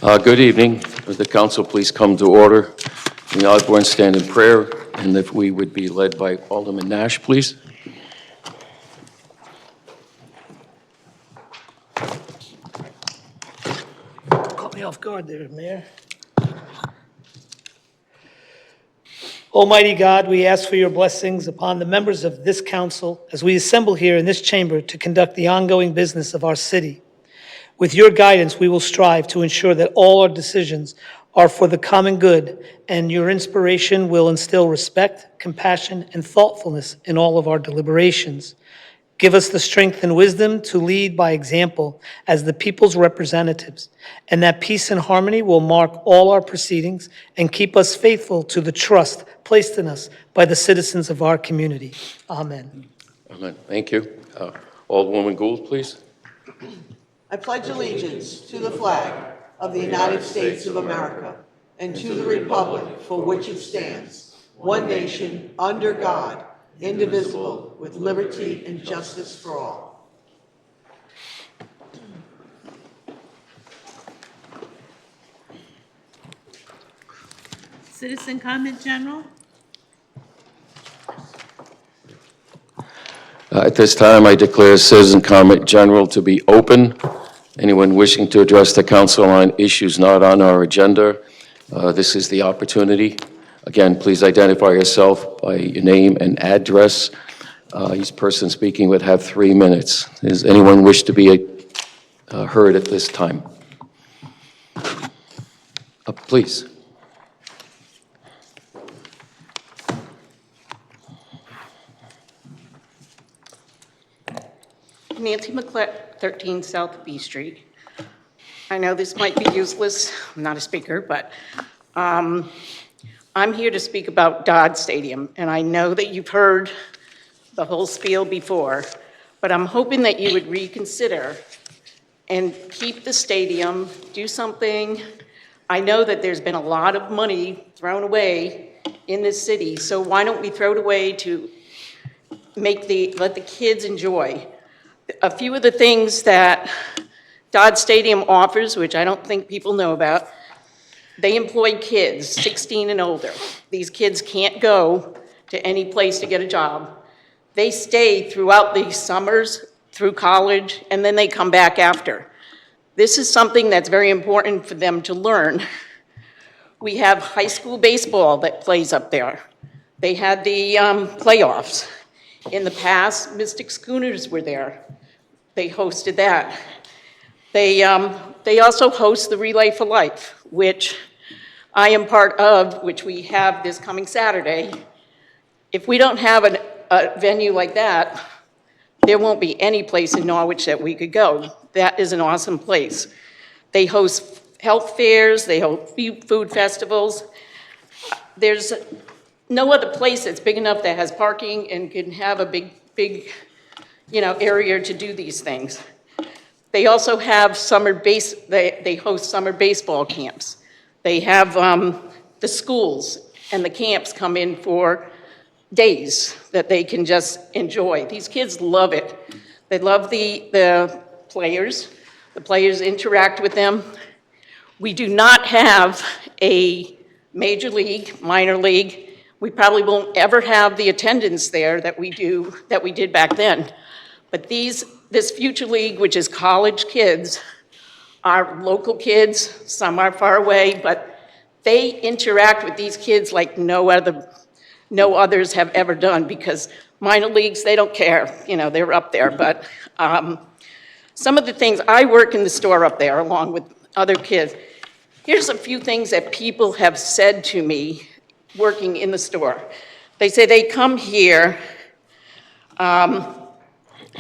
Good evening. Would the council please come to order? The Osborne stand in prayer, and if we would be led by Alderman Nash, please. Caught me off guard there, Mayor. Almighty God, we ask for your blessings upon the members of this council as we assemble here in this chamber to conduct the ongoing business of our city. With your guidance, we will strive to ensure that all our decisions are for the common good, and your inspiration will instill respect, compassion, and thoughtfulness in all of our deliberations. Give us the strength and wisdom to lead by example as the people's representatives, and that peace and harmony will mark all our proceedings and keep us faithful to the trust placed in us by the citizens of our community. Amen. Amen. Thank you. Alderwoman Gould, please. I pledge allegiance to the flag of the United States of America and to the republic for which it stands, one nation, under God, indivisible, with liberty and justice for all. Citizen comment, General? At this time, I declare citizen comment general to be open. Anyone wishing to address the council on issues not on our agenda, this is the opportunity. Again, please identify yourself by your name and address. Each person speaking would have 3 minutes. Does anyone wish to be heard at this time? Please. Nancy McClure, 13 South B Street. I know this might be useless. I'm not a speaker, but I'm here to speak about Dodd Stadium, and I know that you've heard the whole spiel before, but I'm hoping that you would reconsider and keep the stadium, do something. I know that there's been a lot of money thrown away in this city, so why don't we throw it away to let the kids enjoy? A few of the things that Dodd Stadium offers, which I don't think people know about, they employ kids 16 and older. These kids can't go to any place to get a job. They stay throughout the summers, through college, and then they come back after. This is something that's very important for them to learn. We have high school baseball that plays up there. They had the playoffs. In the past, Mystic Schooners were there. They hosted that. They also host the Relay for Life, which I am part of, which we have this coming Saturday. If we don't have a venue like that, there won't be any place in Norwich that we could go. That is an awesome place. They host health fairs, they host food festivals. There's no other place that's big enough that has parking and can have a big, area to do these things. They also have they host summer baseball camps. They have the schools and the camps come in for days that they can just enjoy. These kids love it. They love the players. The players interact with them. We do not have a major league, minor league. We probably won't ever have the attendance there that we did back then. But this future league, which is college kids, are local kids, some are far away, but they interact with these kids like no others have ever done, because minor leagues, they don't care, they're up there. But some of the things, I work in the store up there along with other kids. Here's a few things that people have said to me working in the store. They say they come here,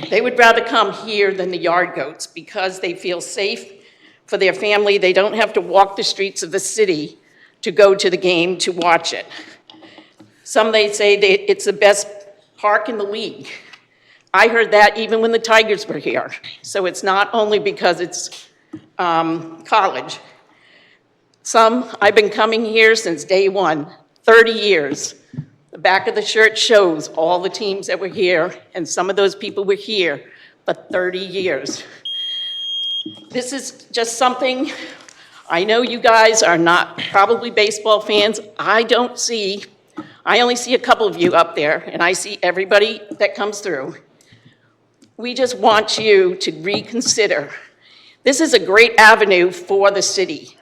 they would rather come here than the Yard Goats because they feel safe for their family. They don't have to walk the streets of the city to go to the game to watch it. Some, they say it's the best park in the league. I heard that even when the Tigers were here. So it's not only because it's college. I've been coming here since day one, 30 years. The back of the shirt shows all the teams that were here, and some of those people were here for 30 years. This is just something I know you guys are not probably baseball fans. I only see a couple of you up there, and I see everybody that comes through. We just want you to reconsider. This is a great avenue for the city.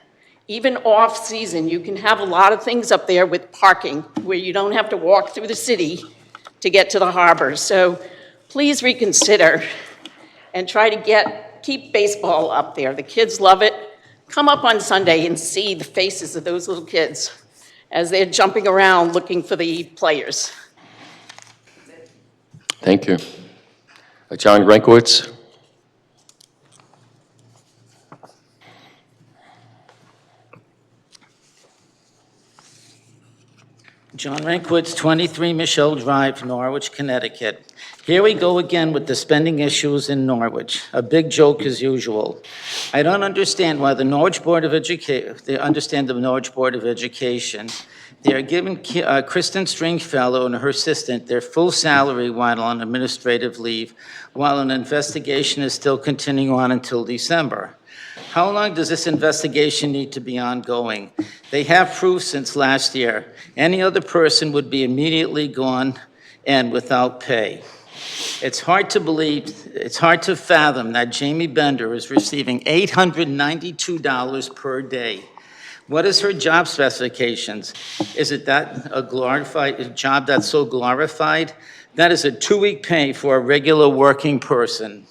Even off-season, you can have a lot of things up there with parking where you don't have to walk through the city to get to the harbor. So please reconsider and try to keep baseball up there. The kids love it. Come up on Sunday and see the faces of those little kids as they're jumping around looking for the players. Thank you. John Renkowitz. John Renkowitz, 23 Michelle Drive, Norwich, Connecticut. Here we go again with the spending issues in Norwich. A big joke as usual. I don't understand why the Norwich Board of Education, they are giving Kristen Stringfellow and her assistant their full salary while on administrative leave, while an investigation is still continuing on until December. How long does this investigation need to be ongoing? They have proof since last year. Any other person would be immediately gone and without pay. It's hard to fathom that Jamie Bender is receiving $892 per day. What is her job specifications? Is it that a job that's so glorified? That is a 2-week pay for a regular working person.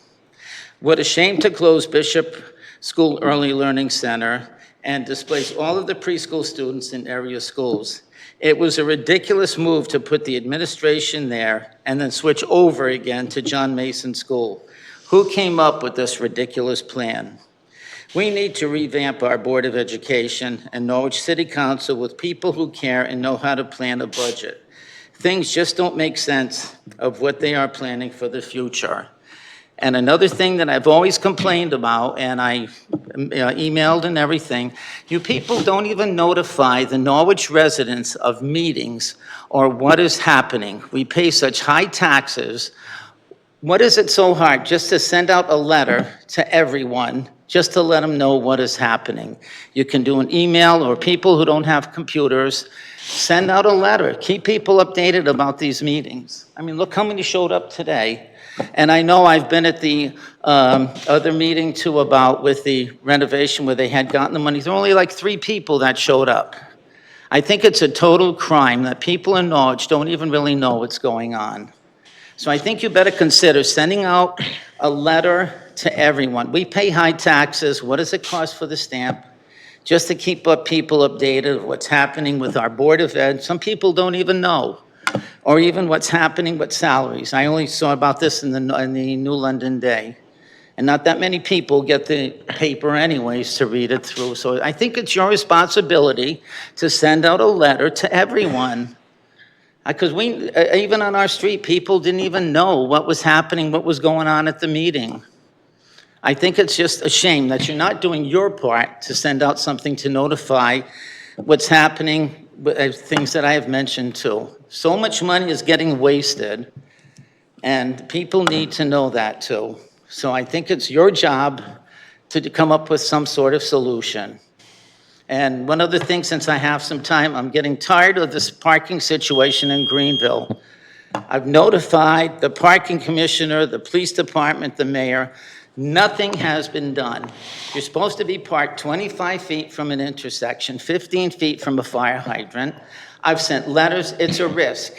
What a shame to close Bishop School Early Learning Center and displace all of the preschool students in area schools. It was a ridiculous move to put the administration there and then switch over again to John Mason School. Who came up with this ridiculous plan? We need to revamp our Board of Education and Norwich City Council with people who care and know how to plan a budget. Things just don't make sense of what they are planning for the future. And another thing that I've always complained about, and I emailed and everything, you people don't even notify the Norwich residents of meetings or what is happening. We pay such high taxes. What is it so hard just to send out a letter to everyone, just to let them know what is happening? You can do an email, or people who don't have computers, send out a letter. Keep people updated about these meetings. I mean, look how many showed up today. And I know I've been at the other meeting too with the renovation where they had gotten the money. There were only like 3 people that showed up. I think it's a total crime that people in Norwich don't even really know what's going on. So I think you better consider sending out a letter to everyone. We pay high taxes. What does it cost for the stamp? Just to keep people updated of what's happening with our Board of Ed. Some people don't even know. Or even what's happening with salaries. I only saw about this in the New London Day. And not that many people get the paper anyways to read it through. So I think it's your responsibility to send out a letter to everyone. Because even on our street, people didn't even know what was happening, what was going on at the meeting. I think it's just a shame that you're not doing your part to send out something to notify what's happening, things that I have mentioned too. So much money is getting wasted, and people need to know that too. So I think it's your job to come up with some sort of solution. And one other thing, since I have some time, I'm getting tired of this parking situation in Greenville. I've notified the parking commissioner, the police department, the mayor. Nothing has been done. You're supposed to be parked 25 feet from an intersection, 15 feet from a fire hydrant. I've sent letters. It's a risk.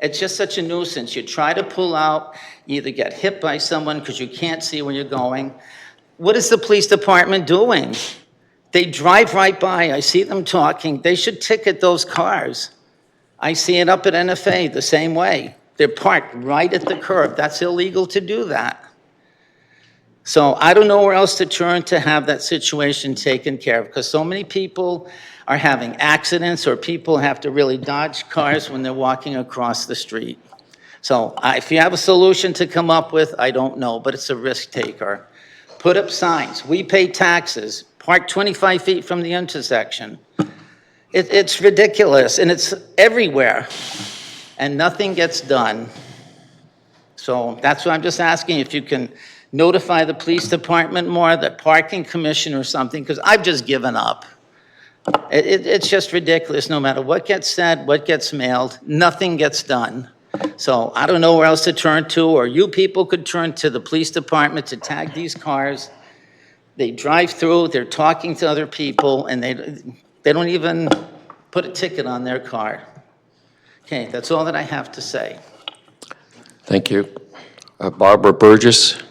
It's just such a nuisance. You try to pull out, you either get hit by someone because you can't see where you're going. What is the police department doing? They drive right by. I see them talking. They should ticket those cars. I see it up at NFA the same way. They're parked right at the curb. That's illegal to do that. So I don't know where else to turn to have that situation taken care of, because so many people are having accidents, or people have to really dodge cars when they're walking across the street. So if you have a solution to come up with, I don't know, but it's a risk taker. Put up signs. We pay taxes. Park 25 feet from the intersection. It's ridiculous, and it's everywhere, and nothing gets done. So that's what I'm just asking, if you can notify the police department more, the parking commission or something, because I've just given up. It's just ridiculous. No matter what gets said, what gets mailed, nothing gets done. So I don't know where else to turn to, or you people could turn to the police department to tag these cars. They drive through, they're talking to other people, and they don't even put a ticket on their car. Okay, that's all that I have to say. Thank you. Barbara Burgess.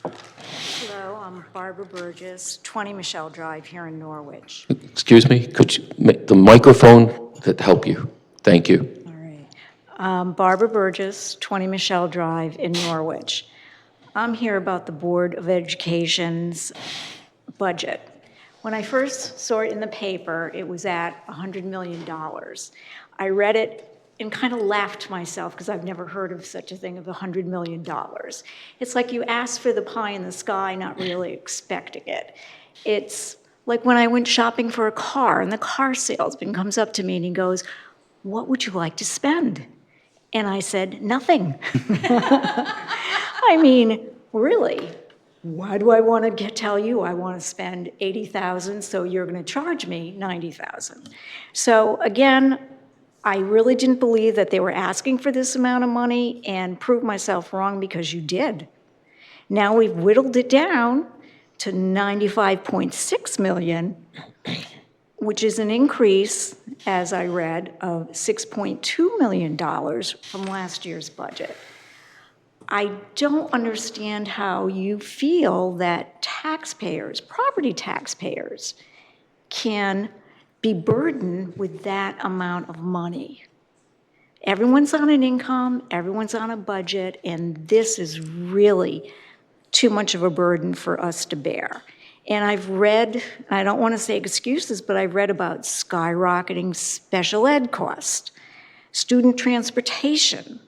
Hello, I'm Barbara Burgess, 20 Michelle Drive here in Norwich. Excuse me, could you make the microphone that help you? Thank you. All right. Barbara Burgess, 20 Michelle Drive in Norwich. I'm here about the Board of Education's budget. When I first saw it in the paper, it was at $100 million. I read it and kind of laughed to myself because I've never heard of such a thing of $100 million. It's like you ask for the pie in the sky, not really expecting it. It's like when I went shopping for a car and the car salesman comes up to me and he goes, "What would you like to spend?" And I said, "Nothing." I mean, really? Why do I want to tell you I want to spend $80,000, so you're going to charge me $90,000? So again, I really didn't believe that they were asking for this amount of money and proved myself wrong because you did. Now we've whittled it down to $95.6 million, which is an increase, as I read, of $6.2 million from last year's budget. I don't understand how you feel that taxpayers, property taxpayers, can be burdened with that amount of money. Everyone's on an income, everyone's on a budget, and this is really too much of a burden for us to bear. And I've read, I don't want to say excuses, but I've read about skyrocketing special ed costs, student transportation,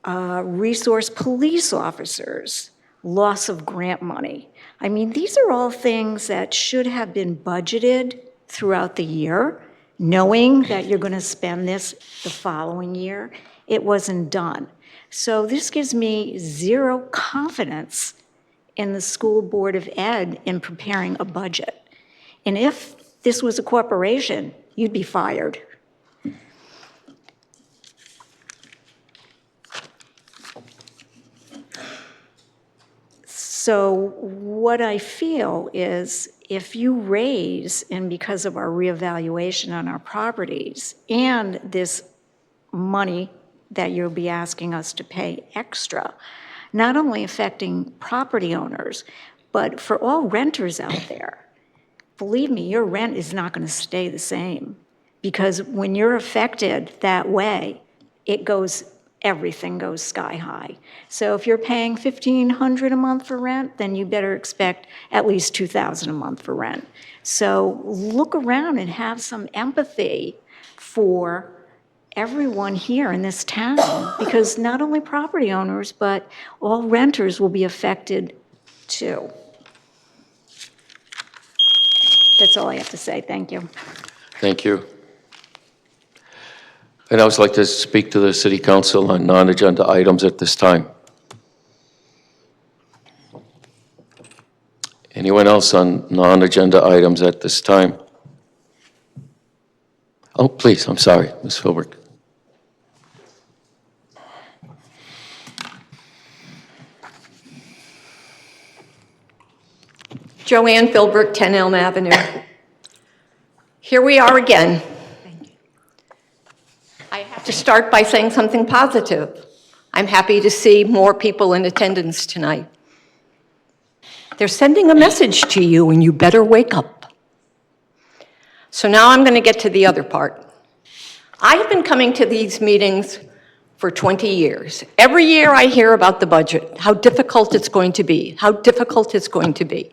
resource police officers, loss of grant money. I mean, these are all things that should have been budgeted throughout the year, knowing that you're going to spend this the following year. It wasn't done. So this gives me zero confidence in the School Board of Ed in preparing a budget. And if this was a corporation, you'd be fired. So what I feel is if you raise, and because of our reevaluation on our properties and this money that you'll be asking us to pay extra, not only affecting property owners, but for all renters out there, believe me, your rent is not going to stay the same. Because when you're affected that way, everything goes sky high. So if you're paying $1,500 a month for rent, then you better expect at least $2,000 a month for rent. So look around and have some empathy for everyone here in this town, because not only property owners, but all renters will be affected too. That's all I have to say. Thank you. Thank you. I'd also like to speak to the City Council on non-agenda items at this time. Anyone else on non-agenda items at this time? Oh, please, I'm sorry, Ms. Philbrick. Joanne Philbrick, 10 Elm Avenue. Here we are again. I have to start by saying something positive. I'm happy to see more people in attendance tonight. They're sending a message to you, and you better wake up. So now I'm going to get to the other part. I have been coming to these meetings for 20 years. Every year I hear about the budget, how difficult it's going to be, how difficult it's going to be.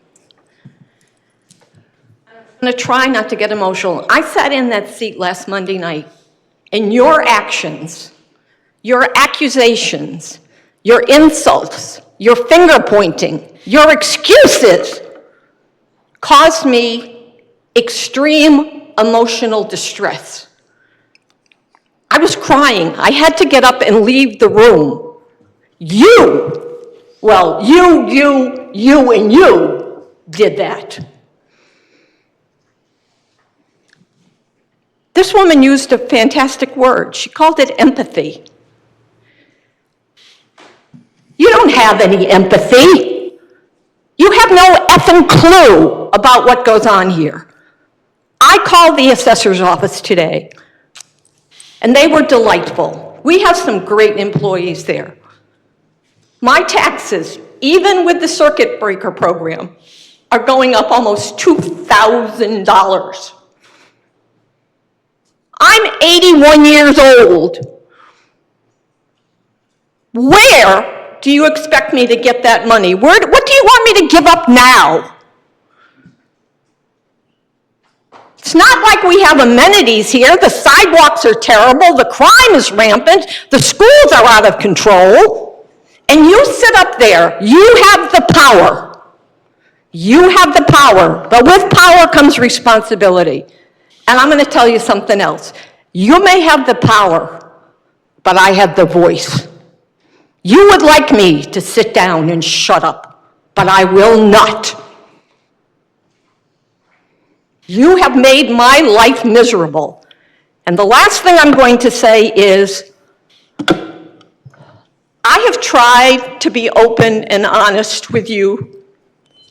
I'm going to try not to get emotional. I sat in that seat last Monday night, and your actions, your accusations, your insults, your finger pointing, your excuses caused me extreme emotional distress. I was crying. I had to get up and leave the room. You, well, you, and you did that. This woman used a fantastic word. She called it empathy. You don't have any empathy. You have no effing clue about what goes on here. I called the assessor's office today, and they were delightful. We have some great employees there. My taxes, even with the circuit breaker program, are going up almost $2,000. I'm 81 years old. Where do you expect me to get that money? What do you want me to give up now? It's not like we have amenities here. The sidewalks are terrible. The crime is rampant. The schools are out of control. And you sit up there. You have the power. You have the power. But with power comes responsibility. And I'm going to tell you something else. You may have the power, but I have the voice. You would like me to sit down and shut up, but I will not. You have made my life miserable. And the last thing I'm going to say is, I have tried to be open and honest with you,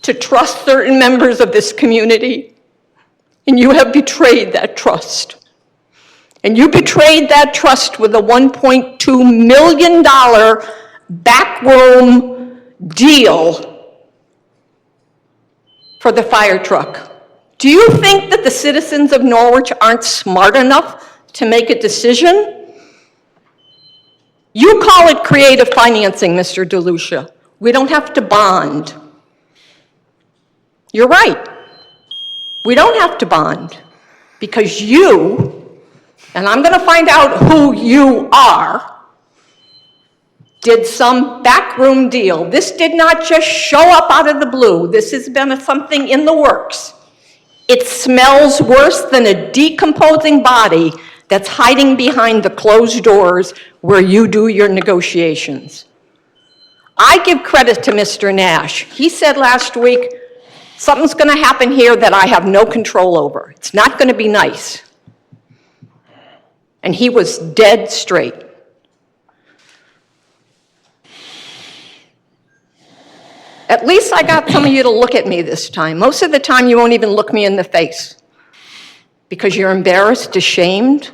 to trust certain members of this community, and you have betrayed that trust. And you betrayed that trust with a $1.2 million backroom deal for the fire truck. Do you think that the citizens of Norwich aren't smart enough to make a decision? You call it creative financing, Mr. DeLucia. We don't have to bond. You're right. We don't have to bond because you, and I'm going to find out who you are, did some backroom deal. This did not just show up out of the blue. This has been something in the works. It smells worse than a decomposing body that's hiding behind the closed doors where you do your negotiations. I give credit to Mr. Nash. He said last week, something's going to happen here that I have no control over. It's not going to be nice. And he was dead straight. At least I got some of you to look at me this time. Most of the time, you won't even look me in the face because you're embarrassed, ashamed.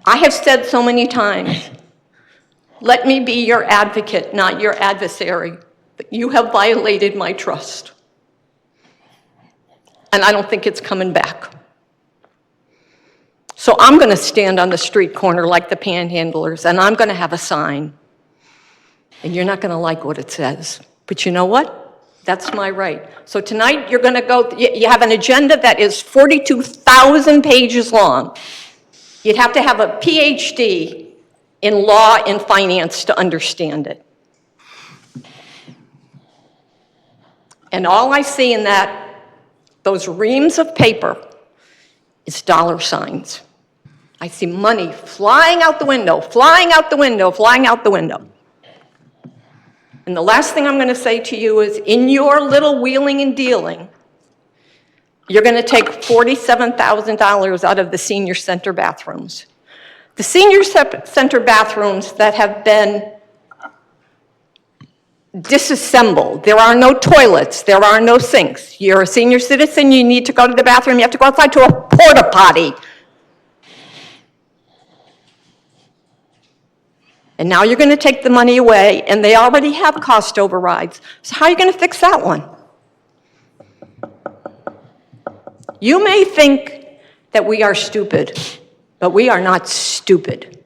I have said so many times, let me be your advocate, not your adversary. But you have violated my trust. And I don't think it's coming back. So I'm going to stand on the street corner like the panhandlers, and I'm going to have a sign. And you're not going to like what it says. But you know what? That's my right. So tonight you're going to go, you have an agenda that is 42,000 pages long. You'd have to have a PhD in law and finance to understand it. And all I see in those reams of paper is dollar signs. I see money flying out the window, flying out the window, flying out the window. And the last thing I'm going to say to you is, in your little wheeling and dealing, you're going to take $47,000 out of the senior center bathrooms. The senior center bathrooms that have been disassembled. There are no toilets. There are no sinks. You're a senior citizen. You need to go to the bathroom. You have to go outside to a porta potty. And now you're going to take the money away, and they already have cost overrides. So how are you going to fix that one? You may think that we are stupid, but we are not stupid.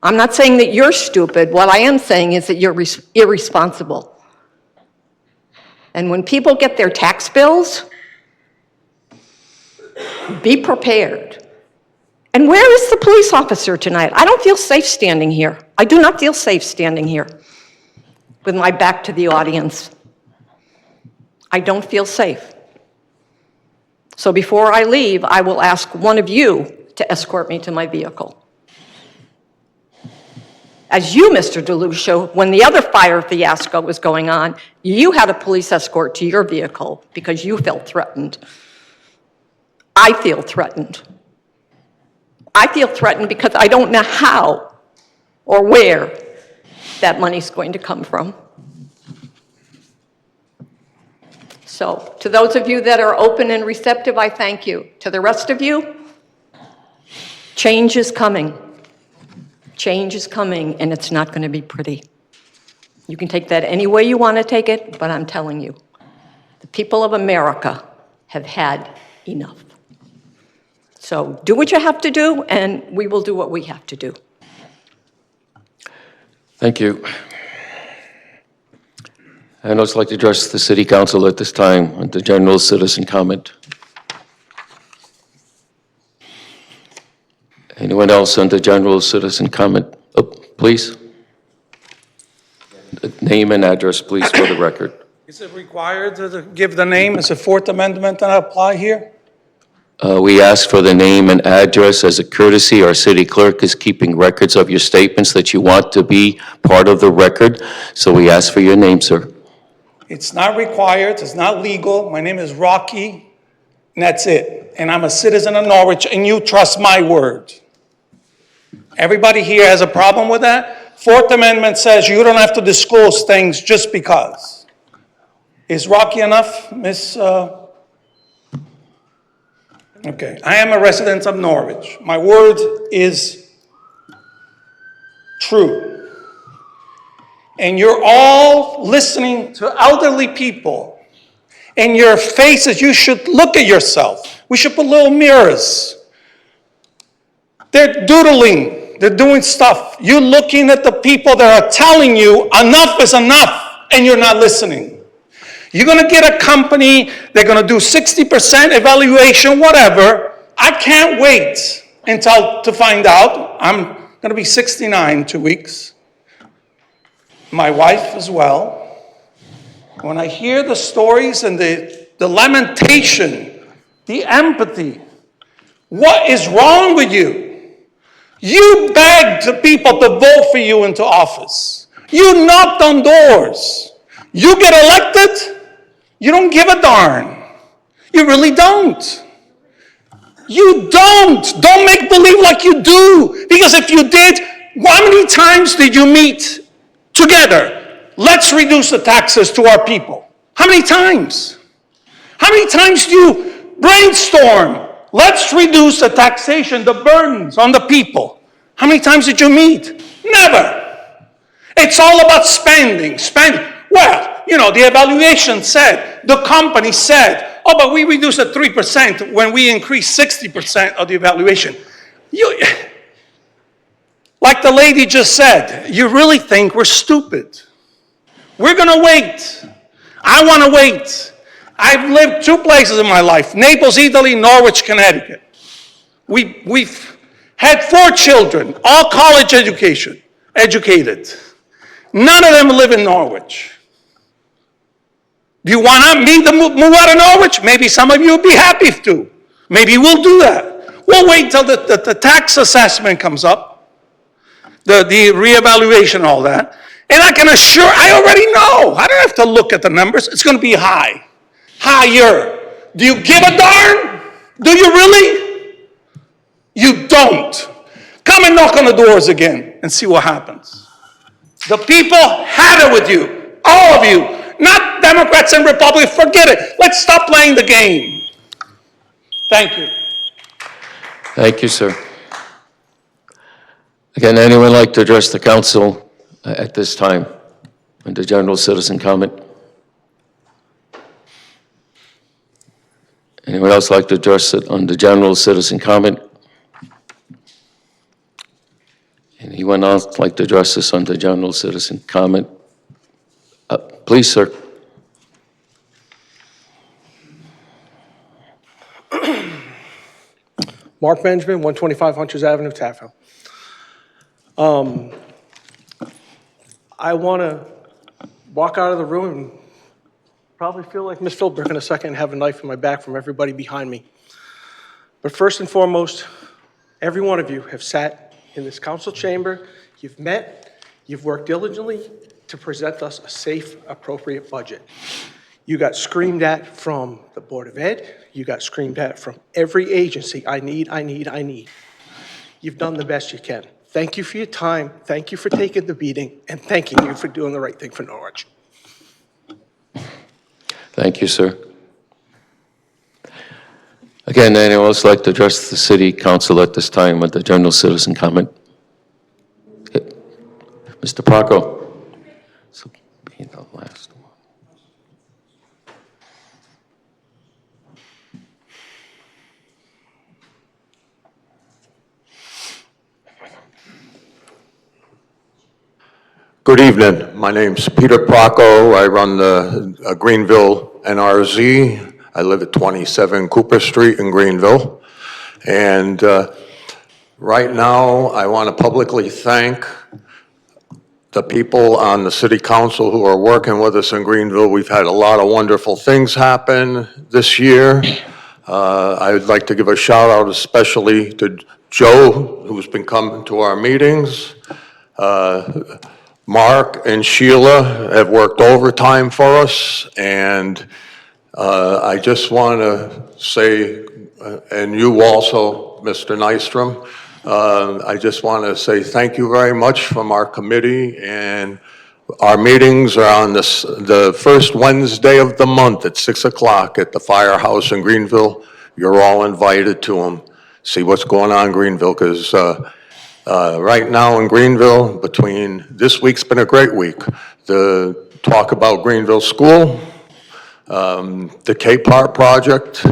I'm not saying that you're stupid. What I am saying is that you're irresponsible. And when people get their tax bills, be prepared. And where is the police officer tonight? I don't feel safe standing here. I do not feel safe standing here with my back to the audience. I don't feel safe. So before I leave, I will ask one of you to escort me to my vehicle. As you, Mr. DeLucia, when the other fire fiasco was going on, you had a police escort to your vehicle because you felt threatened. I feel threatened. I feel threatened because I don't know how or where that money's going to come from. So, to those of you that are open and receptive, I thank you. To the rest of you, change is coming. Change is coming, and it's not going to be pretty. You can take that any way you want to take it, but I'm telling you, the people of America have had enough. So do what you have to do, and we will do what we have to do. Thank you. I'd also like to address the City Council at this time on the general citizen comment. Anyone else on the general citizen comment? Oh, please. Name and address, please, for the record. Is it required to give the name? Is the Fourth Amendment to apply here? We ask for the name and address as a courtesy. Our city clerk is keeping records of your statements that you want to be part of the record, so we ask for your name, sir. It's not required, it's not legal. My name is Rocky, and that's it. And I'm a citizen of Norwich, and you trust my word. Everybody here has a problem with that? Fourth Amendment says you don't have to disclose things just because. Is Rocky enough, Miss? Okay, I am a resident of Norwich. My word is true. And you're all listening to elderly people. And your faces, you should look at yourself. We should put little mirrors. They're doodling. They're doing stuff. You're looking at the people that are telling you enough is enough, and you're not listening. You're going to get a company, they're going to do 60% evaluation, whatever. I can't wait to find out. I'm going to be 69 in 2 weeks. My wife as well. When I hear the stories and the lamentation, the empathy, what is wrong with you? You begged the people to vote for you into office. You knocked on doors. You get elected, you don't give a darn. You really don't. You don't. Don't make believe like you do. Because if you did, how many times did you meet together? Let's reduce the taxes to our people. How many times? How many times do you brainstorm? Let's reduce the taxation, the burdens on the people. How many times did you meet? Never. It's all about spending. Well, you know, the evaluation said, the company said, oh, but we reduced it 3% when we increased 60% of the evaluation. Like the lady just said, you really think we're stupid. We're going to wait. I want to wait. I've lived 2 places in my life, Naples, Italy, Norwich, Connecticut. We've had 4 children, all college educated. None of them live in Norwich. Do you want me to move out of Norwich? Maybe some of you would be happy to. Maybe we'll do that. We'll wait till the tax assessment comes up, the reevaluation and all that. And I can assure, I already know. I don't have to look at the numbers. It's going to be high. Higher. Do you give a darn? Do you really? You don't. Come and knock on the doors again and see what happens. The people had it with you. All of you. Not Democrats and Republicans. Forget it. Let's stop playing the game. Thank you. Thank you, sir. Again, anyone like to address the council at this time under general citizen comment? Anyone else like to address it under general citizen comment? Anyone else like to address this under general citizen comment? Please, sir. Mark Benjamin, 125 Hunter's Avenue, Taftville. I want to walk out of the room and probably feel like Miss Philbrick in a second and have a knife in my back from everybody behind me. But first and foremost, Every one of you have sat in this council chamber, you've met, you've worked diligently to present us a safe, appropriate budget. You got screamed at from the Board of Ed, you got screamed at from every agency, I need. You've done the best you can. Thank you for your time, thank you for taking the beating, and thanking you for doing the right thing for Norwich. Thank you, sir. Again, anyone else like to address the city council at this time with the general citizen comment? Mr. Procco. This will be the last one. Good evening. My name's Peter Procco. I run the Greenville NRZ. I live at 27 Cooper Street in Greenville. And right now, I want to publicly thank the people on the city council who are working with us in Greenville. We've had a lot of wonderful things happen this year. I would like to give a shout out especially to Joe, who's been coming to our meetings. Mark and Sheila have worked overtime for us, and I just want to say, and you also, Mr. Nystrom, I just want to say thank you very much from our committee, and our meetings are on the first Wednesday of the month at 6 o'clock at the Firehouse in Greenville. You're all invited to them. See what's going on in Greenville, because right now in Greenville, this week's been a great week. The talk about Greenville School, the K-Part project,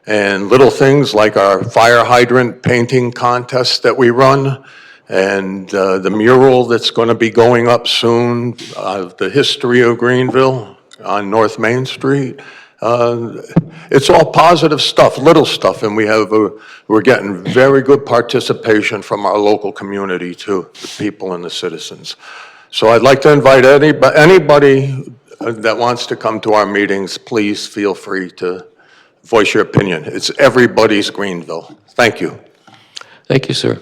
and little things like our fire hydrant painting contest that we run, and the mural that's going to be going up soon of the history of Greenville on North Main Street. It's all positive stuff, little stuff, and we're getting very good participation from our local community too, the people and the citizens. So I'd like to invite anybody that wants to come to our meetings, please feel free to voice your opinion. It's everybody's Greenville. Thank you. Thank you, sir.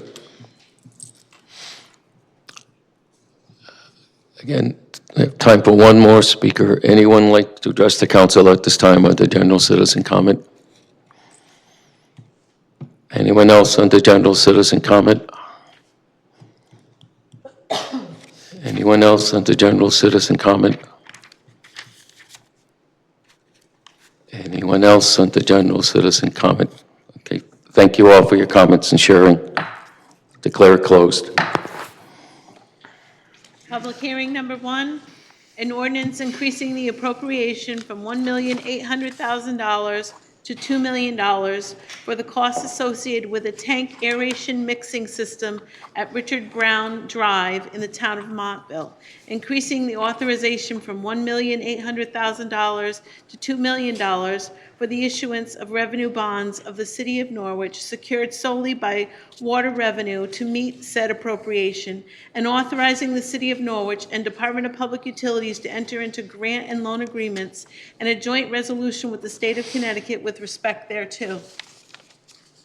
Again, we have time for one more speaker. Anyone like to address the council at this time with the general citizen comment? Anyone else on the general citizen comment? Anyone else on the general citizen comment? Anyone else on the general citizen comment? Okay, thank you all for your comments and sharing. Declare it closed. Public hearing number 1, an ordinance increasing the appropriation from $1,800,000 to $2 million for the costs associated with a tank aeration mixing system at Richard Brown Drive in the town of Montville, increasing the authorization from $1,800,000 to $2 million for the issuance of revenue bonds of the City of Norwich secured solely by water revenue to meet said appropriation, and authorizing the City of Norwich and Department of Public Utilities to enter into grant and loan agreements and a joint resolution with the State of Connecticut with respect thereto.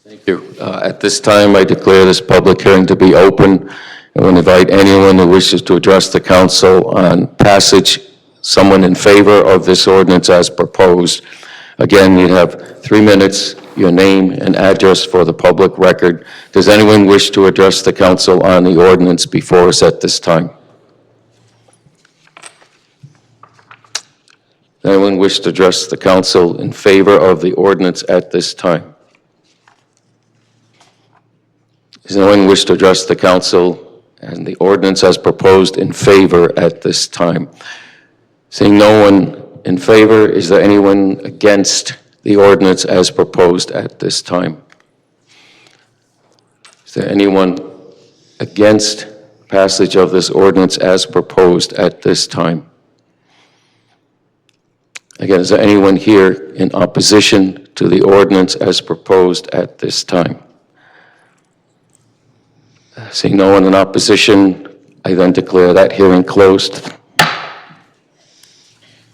Thank you. At this time, I declare this public hearing to be open. I want to invite anyone who wishes to address the council on passage, someone in favor of this ordinance as proposed. Again, you have 3 minutes, your name and address for the public record. Does anyone wish to address the council on the ordinance before us at this time? Does anyone wish to address the council in favor of the ordinance at this time? Does anyone wish to address the council and the ordinance as proposed in favor at this time? Seeing no one in favor, is there anyone against the ordinance as proposed at this time? Is there anyone against passage of this ordinance as proposed at this time? Again, is there anyone here in opposition to the ordinance as proposed at this time? Seeing no one in opposition, I then declare that hearing closed.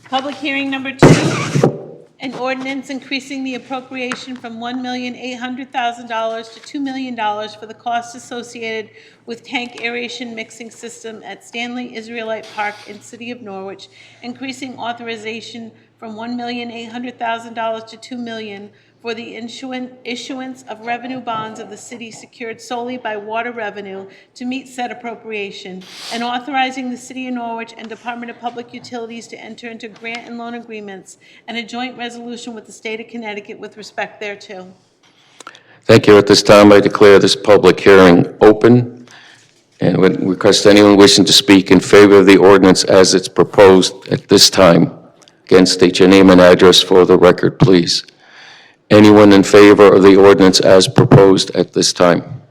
Public hearing number 2, An ordinance increasing the appropriation from $1,800,000 to $2 million for the costs associated with tank aeration mixing system at Stanley Israelite Park in City of Norwich, increasing authorization from $1,800,000 to $2 million for the issuance of revenue bonds of the city secured solely by water revenue to meet said appropriation, and authorizing the City of Norwich and Department of Public Utilities to enter into grant and loan agreements and a joint resolution with the State of Connecticut with respect thereto. Thank you. At this time, I declare this public hearing open and would request anyone wishing to speak in favor of the ordinance as it's proposed at this time. Again, state your name and address for the record, please. Anyone in favor of the ordinance as proposed at this time?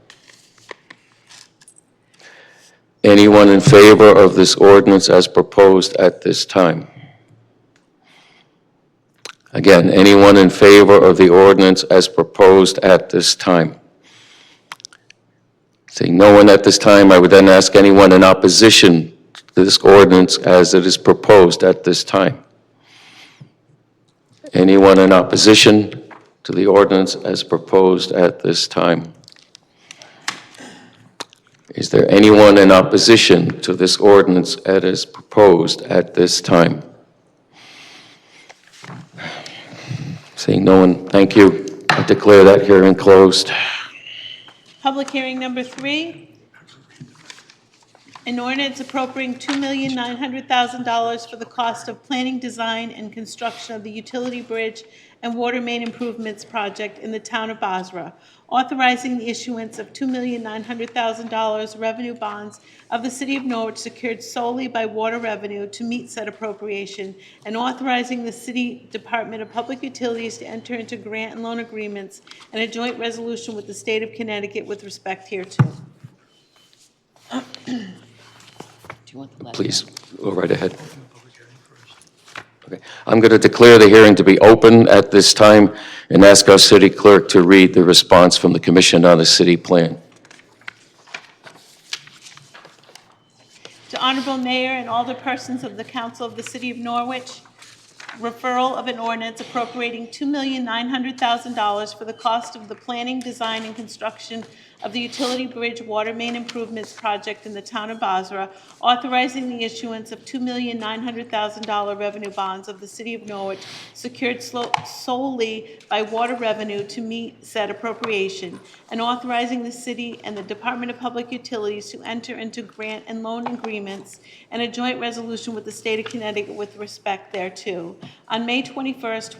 Anyone in favor of this ordinance as proposed at this time? Again, anyone in favor of the ordinance as proposed at this time? Seeing no one at this time, I would then ask anyone in opposition to this ordinance as it is proposed at this time. Anyone in opposition to the ordinance as proposed at this time? Is there anyone in opposition to this ordinance as is proposed at this time? Seeing no one, thank you. I declare that hearing closed. Public hearing number 3, an ordinance appropriating $2,900,000 for the cost of planning, design, and construction of the utility bridge and water main improvements project in the town of Basra, authorizing the issuance of $2,900,000 revenue bonds of the City of Norwich secured solely by water revenue to meet said appropriation, and authorizing the City Department of Public Utilities to enter into grant and loan agreements and a joint resolution with the State of Connecticut with respect hereto. Please, go right ahead. Okay. I'm going to declare the hearing to be open at this time and ask our city clerk to read the response from the Commission on the City Plan. To Honorable Mayor and all the persons of the Council of the City of Norwich, referral of an ordinance appropriating $2,900,000 for the cost of the planning, design, and construction of the utility bridge water main improvements project in the town of Basra, authorizing the issuance of $2,900,000 revenue bonds of the City of Norwich secured solely by water revenue to meet said appropriation, and authorizing the city and the Department of Public Utilities to enter into grant and loan agreements and a joint resolution with the State of Connecticut with respect thereto. On May 21st,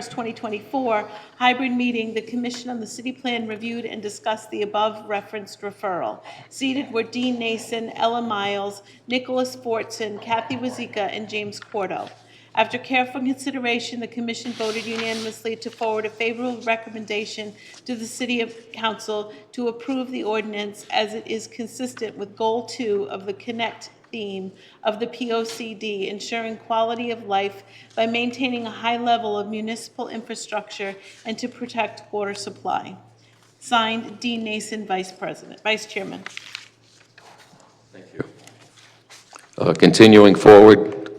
2024, hybrid meeting, the Commission on the City Plan reviewed and discussed the above referenced referral. Seated were Dean Nason, Ella Miles, Nicholas Fortson, Kathy Wazika, and James Cordo. After careful consideration, the Commission voted unanimously to forward a favorable recommendation to the City Council to approve the ordinance as it is consistent with Goal 2 of the Connect theme of the POCD, ensuring quality of life by maintaining a high level of municipal infrastructure and to protect water supply. Signed, Dean Nason, Vice Chairman. Thank you. Continuing forward,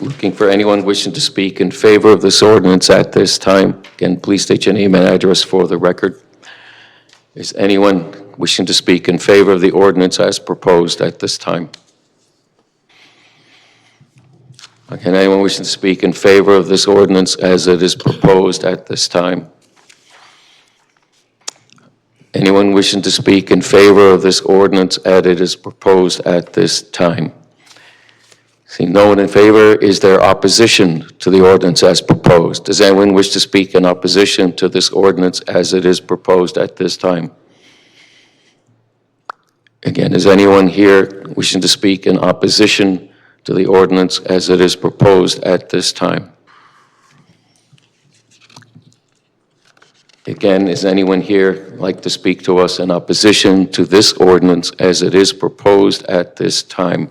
looking for anyone wishing to speak in favor of this ordinance at this time. Again, please state your name and address for the record. Is anyone wishing to speak in favor of the ordinance as proposed at this time? Okay, anyone wishing to speak in favor of this ordinance as it is proposed at this time? Anyone wishing to speak in favor of this ordinance as it is proposed at this time? Seeing no one in favor, is there opposition to the ordinance as proposed? Does anyone wish to speak in opposition to this ordinance as it is proposed at this time? Again, is anyone here wishing to speak in opposition to the ordinance as it is proposed at this time? Again, is anyone here like to speak to us in opposition to this ordinance as it is proposed at this time?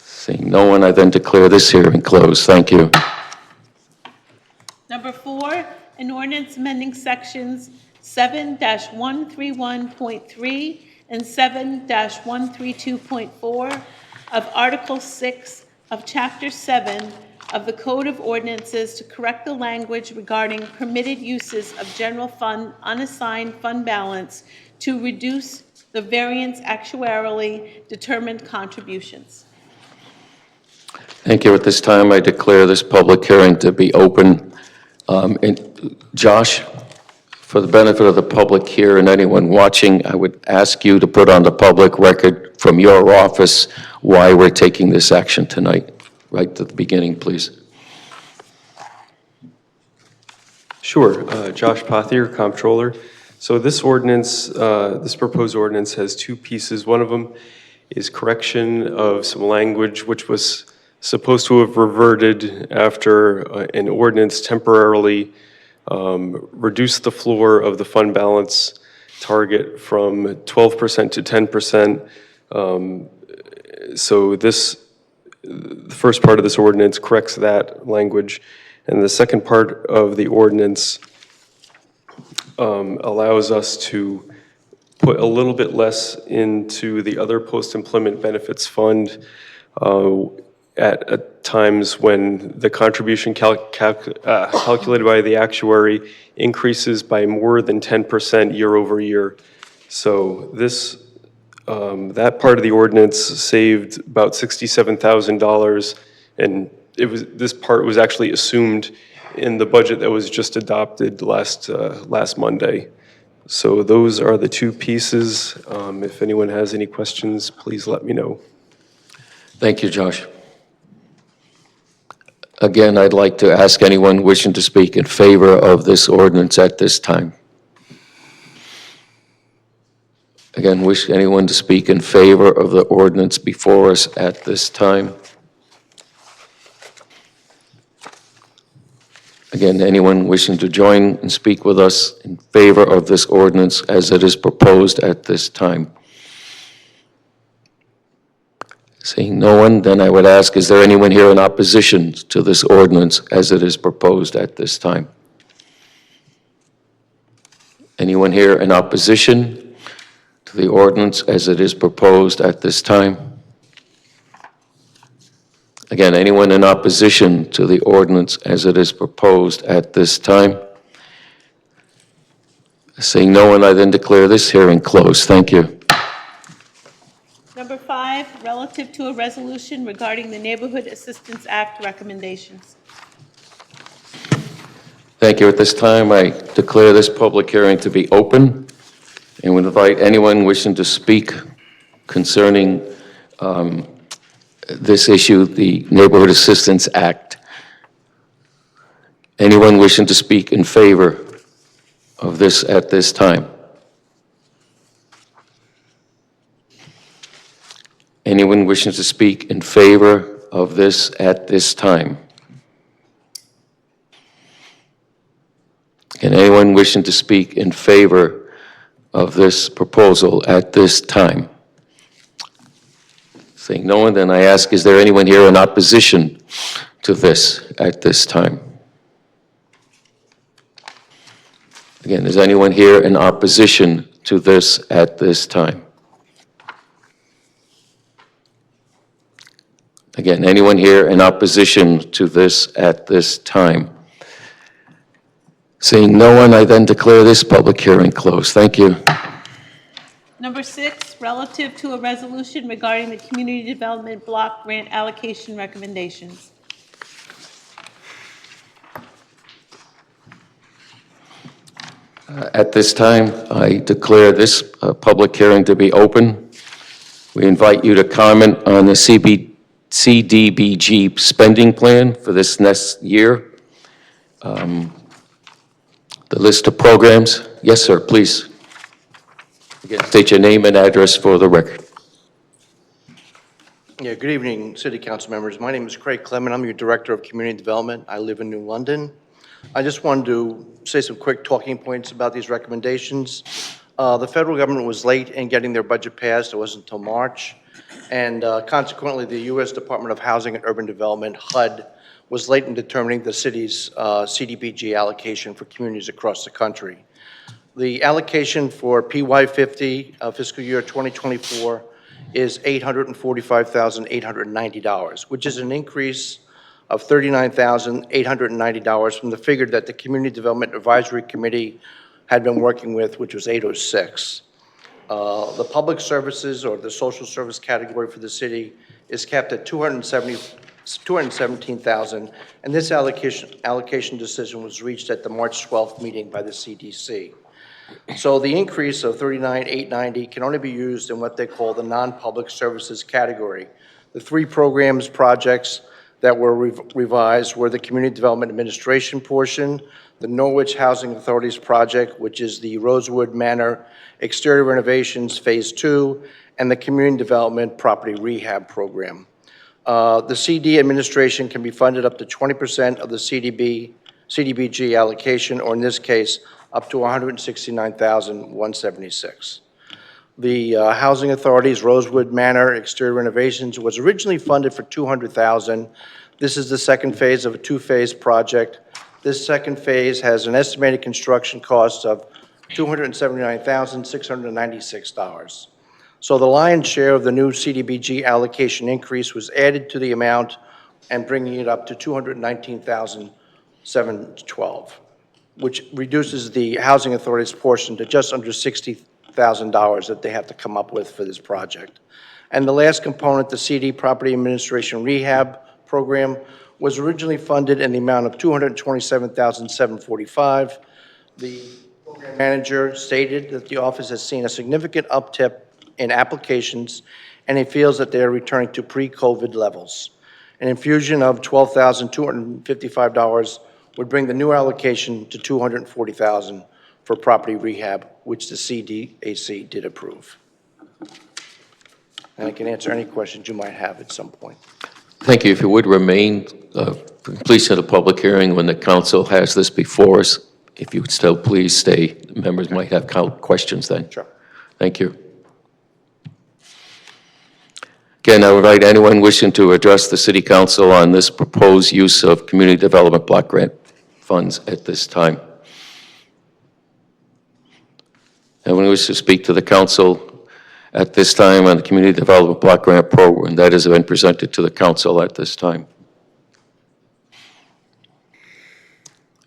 Seeing no one, I then declare this hearing closed. Thank you. Number 4, an ordinance amending sections 7-131.3 and 7-132.4 of Article 6 of Chapter 7 of the Code of Ordinances to correct the language regarding permitted uses of general fund unassigned fund balance to reduce the variance actuarially determined contributions. Thank you. At this time, I declare this public hearing to be open. And Josh, for the benefit of the public here and anyone watching, I would ask you to put on the public record from your office why we're taking this action tonight. Right to the beginning, please. Sure. Josh Pothier, Comptroller. So this ordinance, this proposed ordinance has two pieces. One of them is correction of some language which was supposed to have reverted after an ordinance temporarily reduced the floor of the fund balance target from 12% to 10%. So the first part of this ordinance corrects that language, and the second part of the ordinance allows us to put a little bit less into the other post-employment benefits fund at times when the contribution calculated by the actuary increases by more than 10% year over year. So this that part of the ordinance saved about $67,000, and this part was actually assumed in the budget that was just adopted last Monday. So those are the two pieces. If anyone has any questions, please let me know. Thank you, Josh. Again, I'd like to ask anyone wishing to speak in favor of this ordinance at this time. Again, wish anyone to speak in favor of the ordinance before us at this time. Again, anyone wishing to join and speak with us in favor of this ordinance as it is proposed at this time. Seeing no one, then I would ask, is there anyone here in opposition to this ordinance as it is proposed at this time? Anyone here in opposition to the ordinance as it is proposed at this time? Again, anyone in opposition to the ordinance as it is proposed at this time? Seeing no one, I then declare this hearing closed. Thank you. Number 5, relative to a resolution regarding the Neighborhood Assistance Act recommendations. Thank you. At this time, I declare this public hearing to be open and would invite anyone wishing to speak concerning this issue, the Neighborhood Assistance Act. Anyone wishing to speak in favor of this at this time? Anyone wishing to speak in favor of this at this time? And anyone wishing to speak in favor of this proposal at this time? Seeing no one, then I ask, is there anyone here in opposition to this at this time? Again, is anyone here in opposition to this at this time? Again, anyone here in opposition to this at this time? Seeing no one, I then declare this public hearing closed. Thank you. Number 6, relative to a resolution regarding the Community Development Block Grant allocation recommendations. At this time, I declare this public hearing to be open. We invite you to comment on the CDBG spending plan for this next year. The list of programs. Yes, sir, please. Again, state your name and address for the record. Yeah, good evening, City Council members. My name is Craig Clement. I'm your Director of Community Development. I live in New London. I just wanted to say some quick talking points about these recommendations. The federal government was late in getting their budget passed. It wasn't until March. And consequently, the U.S. Department of Housing and Urban Development, HUD, was late in determining the city's CDBG allocation for communities across the country. The allocation for PY50 fiscal year 2024 is $845,890, which is an increase of $39,890 from the figure that the Community Development Advisory Committee had been working with, which was $806. The public services or the social service category for the city is capped at $217,000, and this allocation decision was reached at the March 12th meeting by the CDC. So the increase of $39,890 can only be used in what they call the non-public services category. The three projects that were revised were the Community Development Administration portion, the Norwich Housing Authorities project, which is the Rosewood Manor exterior renovations Phase 2, and the Community Development Property Rehab Program. The CD administration can be funded up to 20% of the CDBG allocation, or in this case, up to $169,176. The Housing Authority's Rosewood Manor exterior renovations was originally funded for $200,000. This is the second phase of a two-phase project. This second phase has an estimated construction cost of $279,696. So the lion's share of the new CDBG allocation increase was added to the amount and bringing it up to $219,712, which reduces the Housing Authority's portion to just under $60,000 that they have to come up with for this project. And the last component, the CD Property Administration Rehab Program, was originally funded in the amount of $227,745. The program manager stated that the office has seen a significant uptick in applications, and he feels that they are returning to pre-COVID levels. An infusion of $12,255 would bring the new allocation to $240,000 for property rehab, which the CDAC did approve. And I can answer any questions you might have at some point. Thank you. If you would remain for completion of the public hearing when the council has this before us, if you would still please stay. The members might have questions then. Sure. Thank you. Again, I would invite anyone wishing to address the City Council on this proposed use of Community Development Block Grant funds at this time. Anyone wish to speak to the Council at this time on the Community Development Block Grant Program that has been presented to the Council at this time?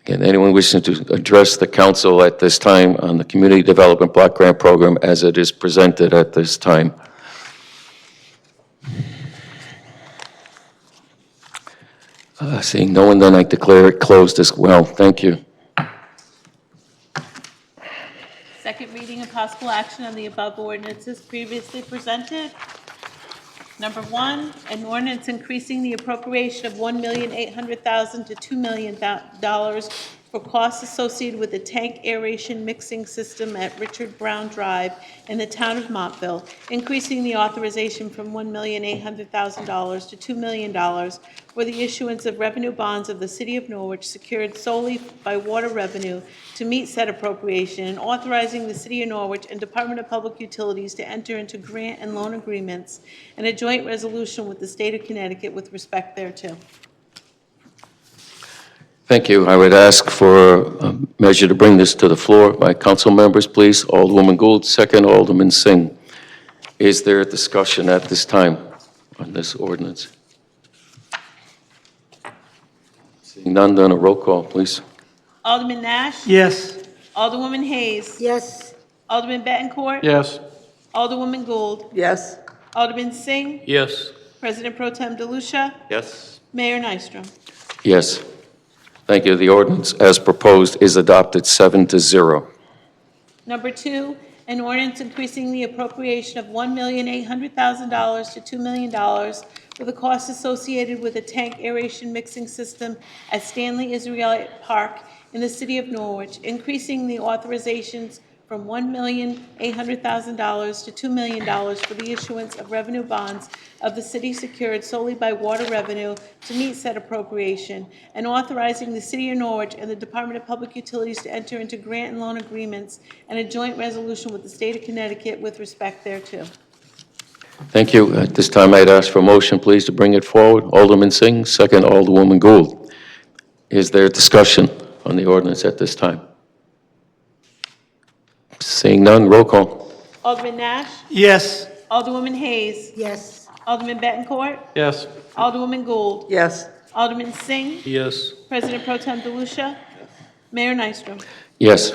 Again, anyone wishing to address the Council at this time on the Community Development Block Grant Program as it is presented at this time? Seeing no one, then I declare it closed as well. Thank you. Second reading and possible action on the above ordinances previously presented. Number one, an ordinance increasing the appropriation of $1,800,000 to $2 million for costs associated with the tank aeration mixing system at Richard Brown Drive in the town of Montville, increasing the authorization from $1,800,000 to $2 million for the issuance of revenue bonds of the City of Norwich secured solely by water revenue to meet said appropriation, and authorizing the City of Norwich and Department of Public Utilities to enter into grant and loan agreements and a joint resolution with the State of Connecticut with respect thereto. Thank you. I would ask for a measure to bring this to the floor. My council members, please. Alderwoman Gould, second. Alderman Singh. Is there a discussion at this time on this ordinance? Seeing none, then a roll call, please. Alderman Nash? Yes. Alderwoman Hayes? Yes. Alderman Bettencourt? Yes. Alderwoman Gould? Yes. Alderman Singh? Yes. President Pro Tem DeLucia? Yes. Mayor Nystrom? Yes. Thank you. The ordinance as proposed is adopted 7-0. Number two, an ordinance increasing the appropriation of $1,800,000 to $2 million for the costs associated with a tank aeration mixing system at Stanley Israelite Park in the City of Norwich, increasing the authorizations from $1,800,000 to $2 million for the issuance of revenue bonds of the city secured solely by water revenue to meet said appropriation, and authorizing the City of Norwich and the Department of Public Utilities to enter into grant and loan agreements and a joint resolution with the State of Connecticut with respect thereto. Thank you. At this time, I'd ask for a motion, please, to bring it forward. Alderman Singh, second. Alderwoman Gould. Is there discussion on the ordinance at this time? Seeing none, roll call. Alderman Nash? Yes. Alderwoman Hayes. Yes. Alderman Bettencourt. Yes. Alderwoman Gould. Yes. Alderman Singh. Yes. President Pro Tem DeLucia. Mayor Nystrom. Yes.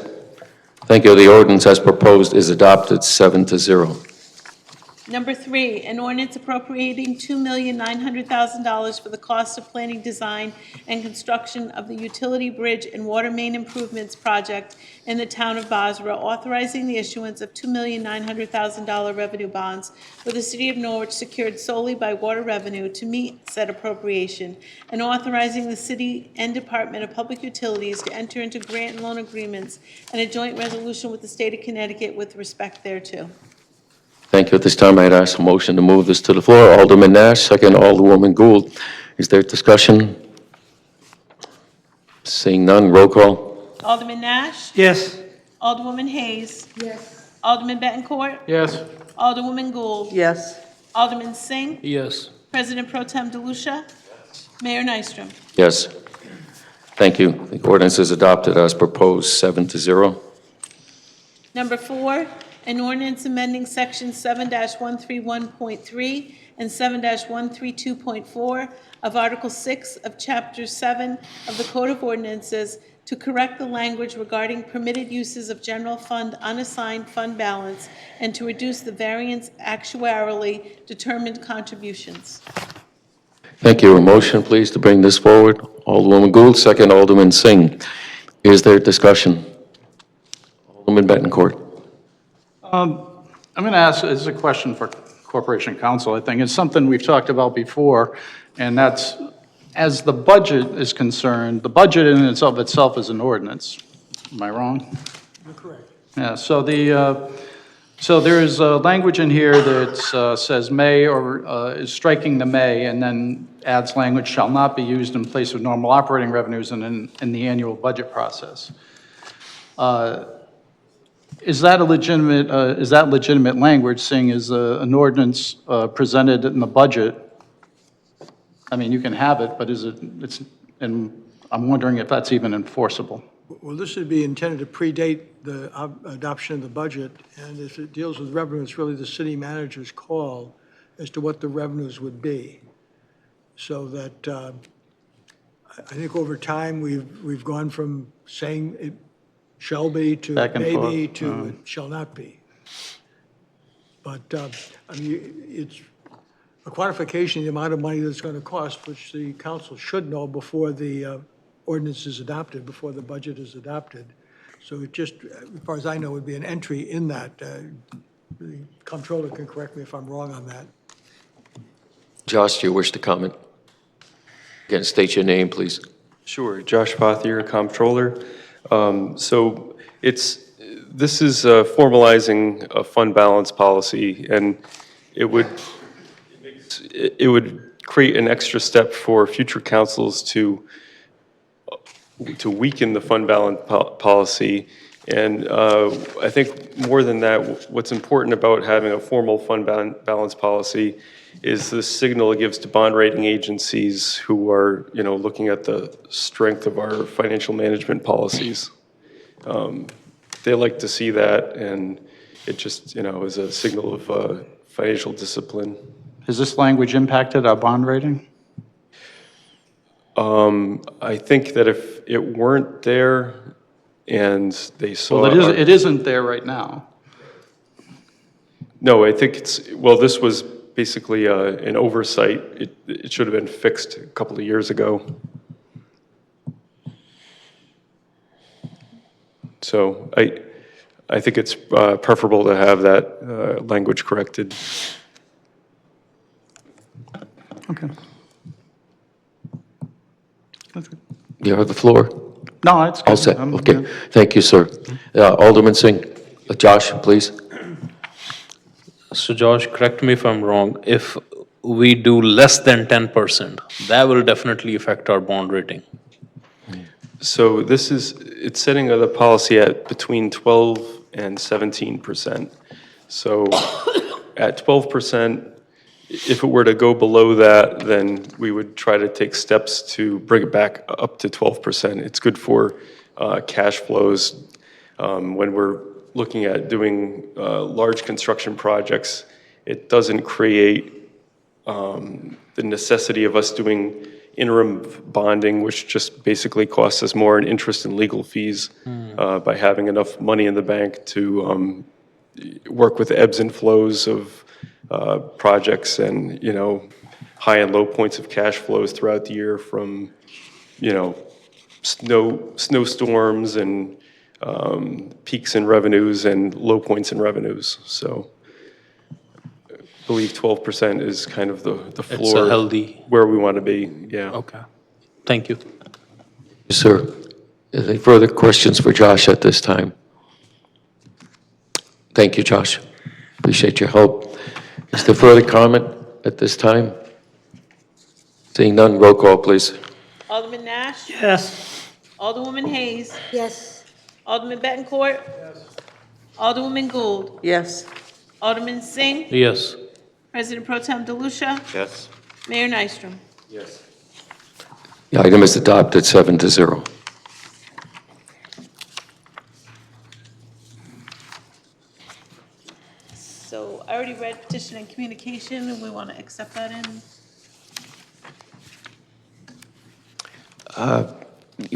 Thank you. The ordinance as proposed is adopted 7-0. Number 3, an ordinance appropriating $2,900,000 for the cost of planning, design, and construction of the utility bridge and water main improvements project in the town of Bosra, authorizing the issuance of $2,900,000 revenue bonds for the city of Norwich secured solely by water revenue to meet said appropriation, and authorizing the city and Department of Public Utilities to enter into grant and loan agreements and a joint resolution with the state of Connecticut with respect thereto. Thank you. At this time, I'd ask a motion to move this to the floor. Alderman Nash, second Alderwoman Gould. Is there discussion? Seeing none, roll call. Alderman Nash? Yes. Alderwoman Hayes? Yes. Alderman Bettencourt? Yes. Alderwoman Gould? Yes. Alderman Singh? Yes. President Pro Tem DeLucia? Mayor Nystrom. Yes. Thank you. The ordinance is adopted as proposed, 7-0. Number 4, an ordinance amending Section 7-131.3 and 7-132.4 of Article 6 of Chapter 7 of the Code of Ordinances to correct the language regarding permitted uses of general fund unassigned fund balance and to reduce the variance actuarially determined contributions. Thank you. A motion, please, to bring this forward. Alderwoman Gould, second Alderman Singh. Is there discussion? Alderman Bettencourt. I'm going to ask, this is a question for Corporation Counsel, I think. It's something we've talked about before, and that's, as the budget is concerned, the budget in and of itself is an ordinance. Am I wrong? You're correct. Yeah, so so there is language in here that says may or is striking the may, and then adds language shall not be used in place of normal operating revenues in the annual budget process. Is that legitimate language, seeing as an ordinance presented in the budget? I mean, you can have it, but and I'm wondering if that's even enforceable. Well, this would be intended to predate the adoption of the budget, and if it deals with revenue, it's really the city manager's call as to what the revenues would be. So that, I think over time, we've gone from saying it shall be to Back and maybe forth. to it shall not be. But, I mean, it's a quantification of the amount of money that's going to cost, which the council should know before the ordinance is adopted, before the budget is adopted. So it just, as far as I know, would be an entry in that. The comptroller can correct me if I'm wrong on that. Josh, do you wish to comment? Again, state your name, please. Sure. Josh Pothier, Comptroller. So this is formalizing a fund balance policy, and it would create an extra step for future councils to weaken the fund balance policy. And I think more than that, what's important about having a formal fund balance policy is the signal it gives to bond rating agencies who are, looking at the strength of our financial management policies. They like to see that, and it just, is a signal of financial discipline. Has this language impacted our bond rating? I think that if it weren't there and they saw... Well, it isn't there right now. No, I think this was basically an oversight. It should have been fixed a couple of years ago. So I think it's preferable to have that language corrected. Okay. You have the floor. No, it's good. All set. I'm Okay. good. Thank you, sir. Alderman Singh. Josh, please. So Josh, correct me if I'm wrong, if we do less than 10%, that will definitely affect our bond rating. So it's setting the policy at between 12 and 17%. So at 12%, if it were to go below that, then we would try to take steps to bring it back up to 12%. It's good for cash flows when we're looking at doing large construction projects it doesn't create the necessity of us doing interim bonding, which just basically costs us more in interest and legal fees by having enough money in the bank to work with ebbs and flows of projects and, high and low points of cash flows throughout the year from, snowstorms and peaks in revenues and low points in revenues. So I believe 12% is kind of the floor. It's a healthy. Where we want to be, yeah. Okay. Thank you. Yes, sir. Any further questions for Josh at this time? Thank you, Josh. Appreciate your help. Is there further comment at this time? Seeing none, roll call, please. Alderman Nash? Yes. Alderwoman Hayes? Yes. Alderman Bettencourt? Yes. Alderwoman Gould? Yes. Alderman Singh? Yes. President Pro Tem DeLucia? Yes. Mayor Nystrom? Yes. The item is adopted 7-0. So I already read petition and communication, and we want to accept that in.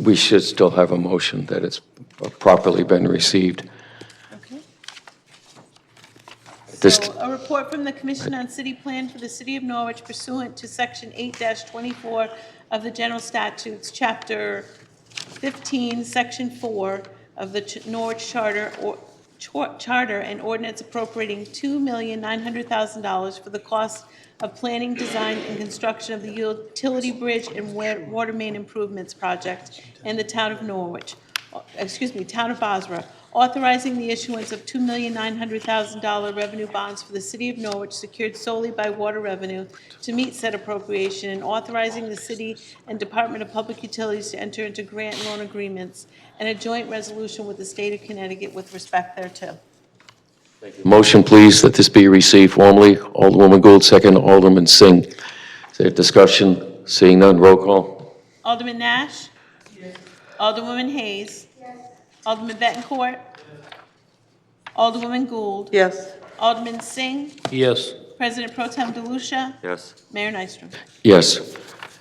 We should still have a motion that it's properly been received. Okay. This- So a report from the Commission on City Plan for the City of Norwich pursuant to Section 8-24 of the General Statutes, Chapter 15, Section 4 of the Norwich Charter and ordinance appropriating $2,900,000 for the cost of planning, design, and construction of the utility bridge and water main improvements project in the town of Norwich, town of Bosra, authorizing the issuance of $2,900,000 revenue bonds for the city of Norwich secured solely by water revenue to meet said appropriation, and authorizing the city and Department of Public Utilities to enter into grant and loan agreements and a joint resolution with the state of Connecticut with respect thereto. Motion, please, that this be received formally. Alderwoman Gould, second. Alderman Singh. Is there discussion? Seeing none, roll call. Alderman Nash? Yes. Alderwoman Hayes? Yes. Alderman Bettencourt? Yes. Alderwoman Gould? Yes. Alderman Singh? Yes. President Pro Tem DeLucia? Yes. Mayor Nystrom? Yes.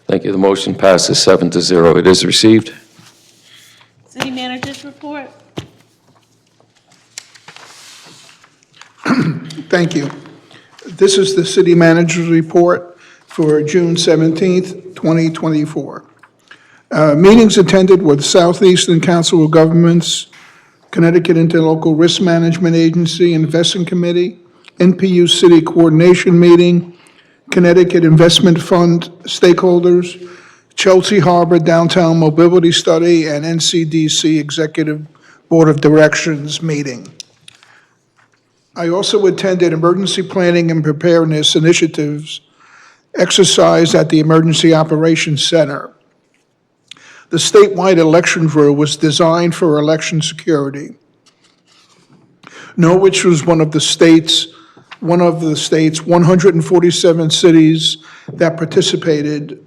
Thank you. The motion passes 7-0. It is received. City Manager's report? Thank you. This is the city manager's report for June 17th, 2024. Meetings attended with Southeastern Council of Governments, Connecticut Interlocal Risk Management Agency Investment Committee, NPU City Coordination Meeting, Connecticut Investment Fund stakeholders, Chelsea Harbor Downtown Mobility Study, and NCDC Executive Board of Directors meeting. I also attended emergency planning and preparedness initiatives exercised at the Emergency Operations Center. The statewide election drill was designed for election security. Norwich was one of the state's 147 cities that participated.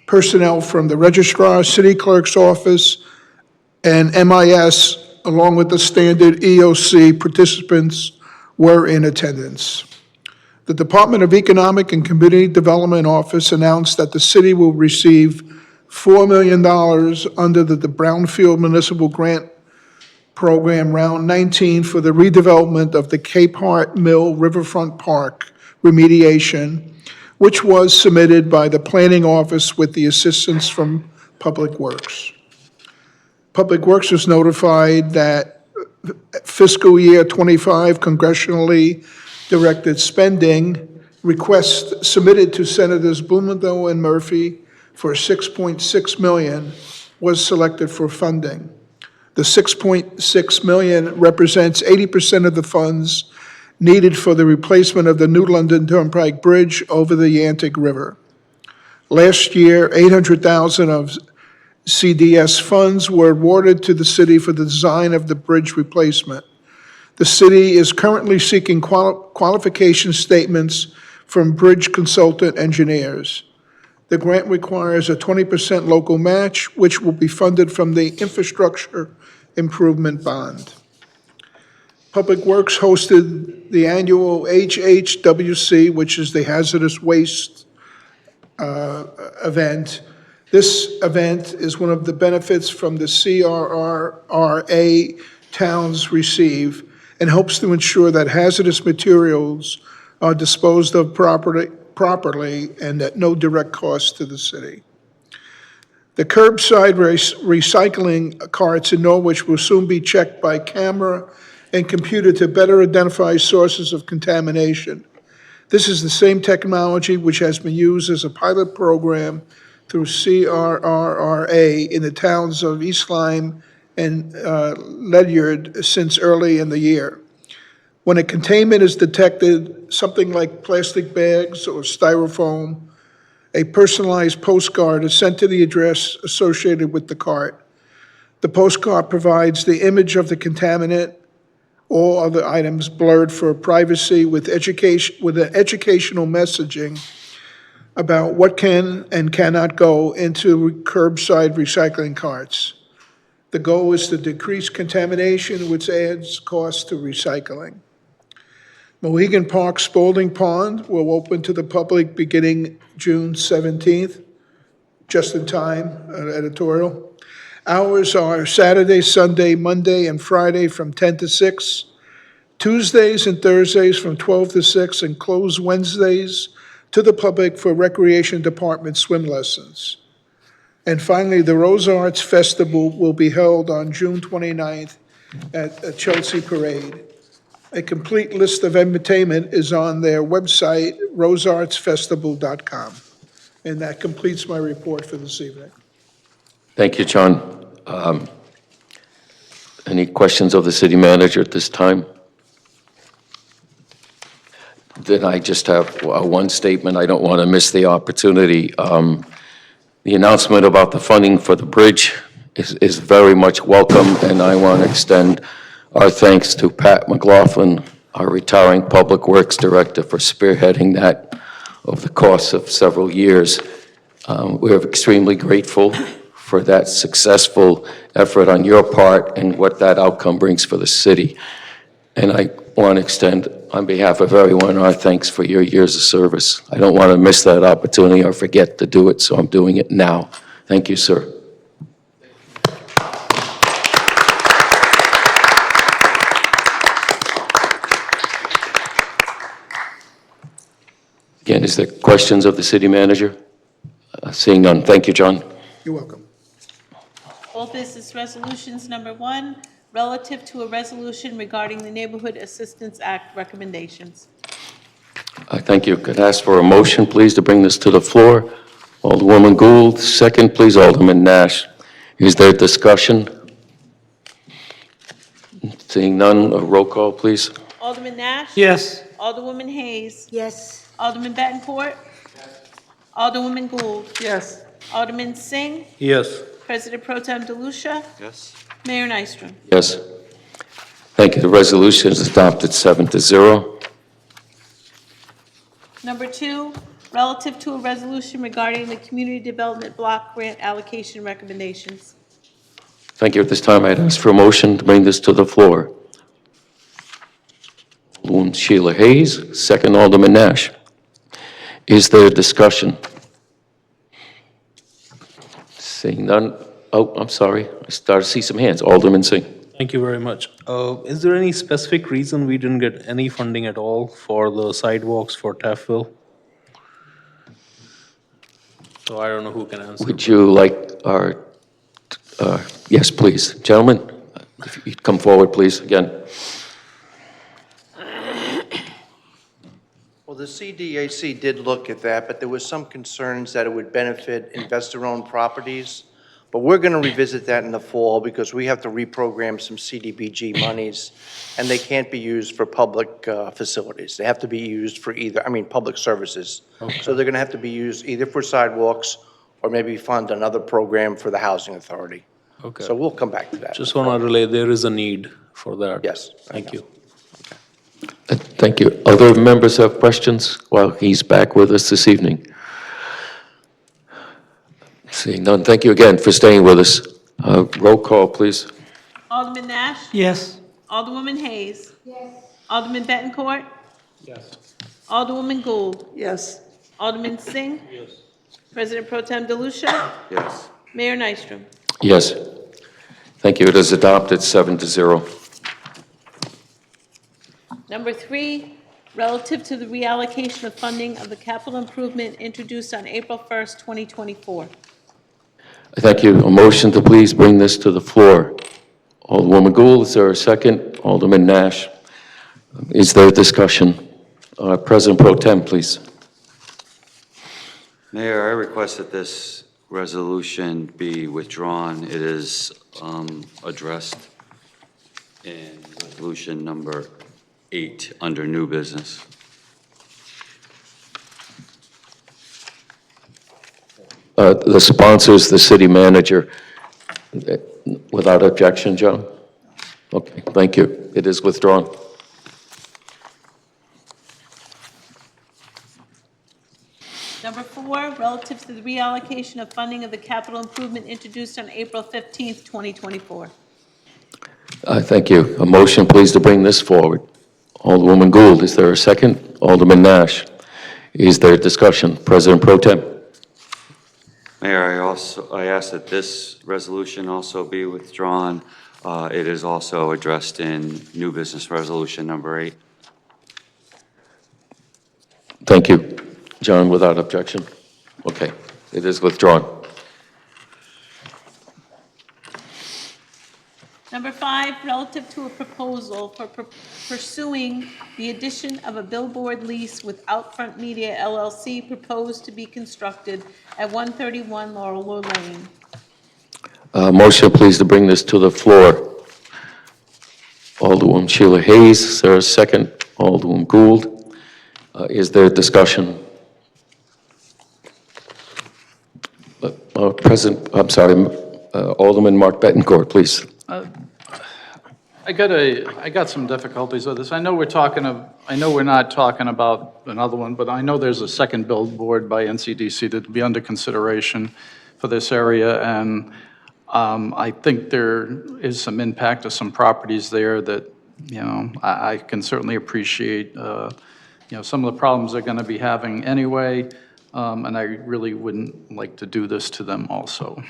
Personnel from the registrar, city clerk's office, and MIS, along with the standard EOC participants, were in attendance. The Department of Economic and Community Development Office announced that the city will receive $4 million under the Brownfield Municipal Grant Program Round 19 for the redevelopment of the Cape Hart Mill Riverfront Park remediation, which was submitted by the Planning Office with the assistance from Public Works. Public Works was notified that fiscal year 25 congressionally directed spending request submitted to Senators Blumenthal and Murphy for $6.6 million was selected for funding. The $6.6 million represents 80% of the funds needed for the replacement of the New London Turnpike Bridge over the Yantic River. Last year, $800,000 of CDS funds were awarded to the city for the design of the bridge replacement. The city is currently seeking qualification statements from bridge consultant engineers. The grant requires a 20% local match, which will be funded from the Infrastructure Improvement Bond. Public Works hosted the annual HHWC, which is the Hazardous Waste event. This event is one of the benefits from the CRRA towns receive and hopes to ensure that hazardous materials are disposed of properly and at no direct cost to the city. The curbside recycling carts in Norwich will soon be checked by camera and computer to better identify sources of contamination. This is the same technology which has been used as a pilot program through CRRA in the towns of East Lyme and Ledyard since early in the year. When a contaminant is detected, something like plastic bags or styrofoam, a personalized postcard is sent to the address associated with the cart. The postcard provides the image of the contaminant, all other items blurred for privacy with an educational messaging about what can and cannot go into curbside recycling carts. The goal is to decrease contamination, which adds cost to recycling. Mohegan Park Spalding Pond will open to the public beginning June 17th, just in time, editorial. Hours are Saturday, Sunday, Monday, and Friday from 10 to 6, Tuesdays and Thursdays from 12 to 6, and closed Wednesdays to the public for Recreation Department swim lessons. And finally, the Rose Arts Festival will be held on June 29th at Chelsea Parade. A complete list of entertainment is on their website, roseartsfestival.com. And that completes my report for this evening. Thank you, John. Any questions of the city manager at this time? Then I just have one statement. I don't want to miss the opportunity. The announcement about the funding for the bridge is very much welcome, and I want to extend our thanks to Pat McLaughlin, our retiring Public Works Director, for spearheading that over the course of several years. We're extremely grateful for that successful effort on your part and what that outcome brings for the city. And I want to extend, on behalf of everyone, our thanks for your years of service. I don't want to miss that opportunity or forget to do it, so I'm doing it now. Thank you, sir. Again, is there questions of the city manager? Seeing none. Thank you, John. You're welcome. Old business resolutions, number 1, relative to a resolution regarding the Neighborhood Assistance Act recommendations. Thank you. Could I ask for a motion, please, to bring this to the floor? Alderwoman Gould, second, please, Alderman Nash. Is there discussion? Seeing none, a roll call, please. Alderman Nash? Yes. Alderwoman Hayes? Yes. Alderman Bettencourt? Yes. Alderwoman Gould? Yes. Alderman Singh? Yes. President Pro Tem DeLucia? Yes. Mayor Nystrom? Yes. Thank you. The resolution is adopted 7-0. Number 2, relative to a resolution regarding the Community Development Block Grant allocation recommendations. Thank you. At this time, I'd ask for a motion to bring this to the floor. Alderwoman Sheila Hayes, second, Alderman Nash. Is there discussion? Seeing none. Oh, I'm sorry. I started to see some hands. Alderman Singh. Thank you very much. Is there any specific reason we didn't get any funding at all for the sidewalks for Taffville? So I don't know who can answer. Would you like our, yes, please. Gentlemen, if you'd come forward, please, again. Well, the CDAC did look at that, but there was some concerns that it would benefit investor-owned properties. But we're going to revisit that in the fall because we have to reprogram some CDBG monies, and they can't be used for public facilities. They have to be used for public services. Okay. So they're going to have to be used either for sidewalks or maybe fund another program for the housing authority. Okay. So we'll come back to that. Just want to relay, there is a need for that. Yes. Thank you. Thank you. Other members have questions while he's back with us this evening? Seeing none, thank you again for staying with us. Roll call, please. Alderman Nash? Yes. Alderwoman Hayes? Alderman Bettencourt? Yes. Alderwoman Gould? Yes. Alderman Singh? Yes. President Pro Tem DeLucia? Yes. Mayor Nystrom? Yes. Thank you. It is adopted 7-0. Number 3, relative to the reallocation of funding of the capital improvement introduced on April 1st, 2024. Thank you. A motion to please bring this to the floor. Alderwoman Gould, is there a second? Alderman Nash. Is there discussion? President Pro Tem, please. Mayor, I request that this resolution be withdrawn. It is addressed in resolution number 8 under new business. The sponsor is the city manager. Without objection, John? Okay, thank you. It is withdrawn. Number 4, relative to the reallocation of funding of the capital improvement introduced on April 15th, 2024. Thank you. A motion, please, to bring this forward. Alderwoman Gould, is there a second? Alderman Nash. Is there discussion? President Pro Tem. Mayor, I ask that this resolution also be withdrawn. It is also addressed in new business resolution number 8. Thank you. John, without objection? Okay, it is withdrawn. Number 5, relative to a proposal for pursuing the addition of a billboard lease with Outfront Media LLC proposed to be constructed at 131 Laurel Lane. Motion, please, to bring this to the floor. Alderwoman Sheila Hayes, is there a second? Alderwoman Gould. Is there discussion? Alderman Mark Bettencourt, please. I got some difficulties with this. I know we're not talking about another one, but I know there's a second billboard by NCDC that'll be under consideration for this area, and I think there is some impact to some properties there that, I can certainly appreciate, some of the problems they're going to be having anyway, and I really wouldn't like to do this to them also.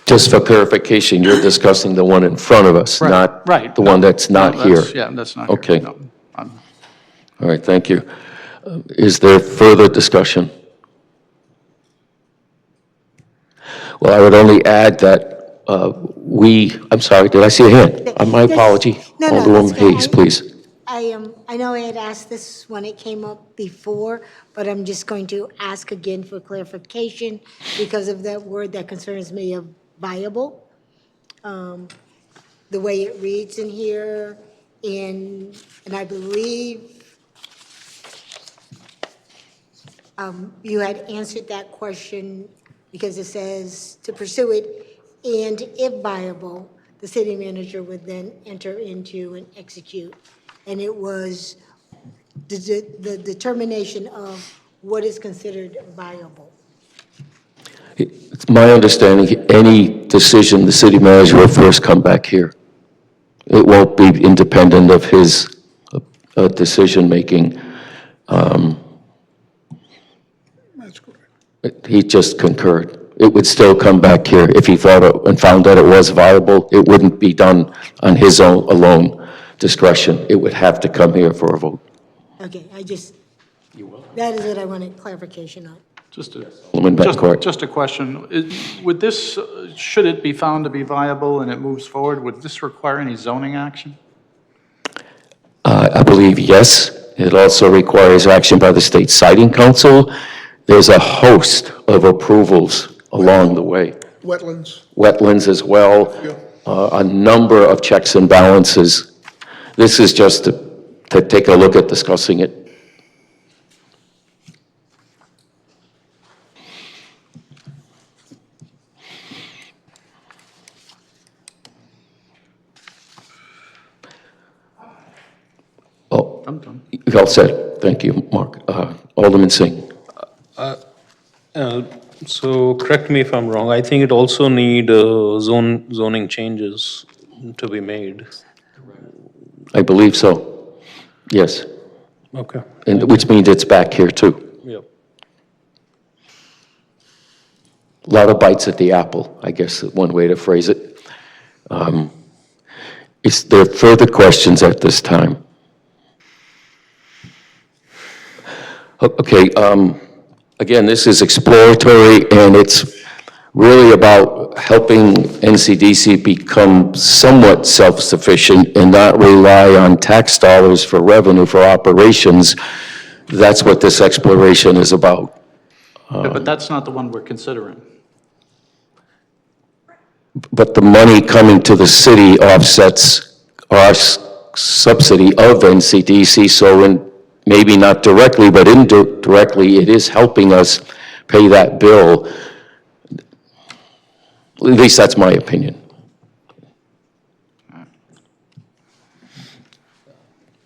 Just for clarification, you're discussing the one in front of us, not the one that's not here. Yeah, that's not here. Okay. No, All right, thank you. Is there further discussion? Well, I would only add that I'm sorry, did I see a hand? My apology. No, Alderwoman that's okay. Hayes, please. I know I had asked this when it came up before, but I'm just going to ask again for clarification because of that word that concerns me of viable. The way it reads in here, and I believe you had answered that question because it says to pursue it, and if viable, the city manager would then enter into and execute. And it was the determination of what is considered viable. It's my understanding, any decision, the city manager will first come back here. It won't be independent of his decision-making. That's correct. He just concurred. It would still come back here. If he thought and found that it was viable, it wouldn't be done on his own alone discretion. It would have to come here for a vote. Okay, that is what I wanted clarification on. Just Alderman Bettencourt. a question. Would this, should it be found to be viable and it moves forward, would this require any zoning action? I believe yes. It also requires action by the State Siting Council. There's a host of approvals along the way. Wetlands. Wetlands as well, a number of checks and balances. This is just to take a look at discussing it. Oh, I'm done. you all said. Thank you, Mark. Alderman Singh. So correct me if I'm wrong, I think it also need zoning changes to be made. I believe so. Yes. Okay. And which means it's back here too. Yep. A lot of bites at the apple, I guess is one way to phrase it. Is there further questions at this time? Okay, again, this is exploratory, and it's really about helping NCDC become somewhat self-sufficient and not rely on tax dollars for revenue for operations. That's what this exploration is about. Yeah, but that's not the one we're considering. But the money coming to the city offsets our subsidy of NCDC, so maybe not directly, but indirectly, it is helping us pay that bill. At least that's my opinion.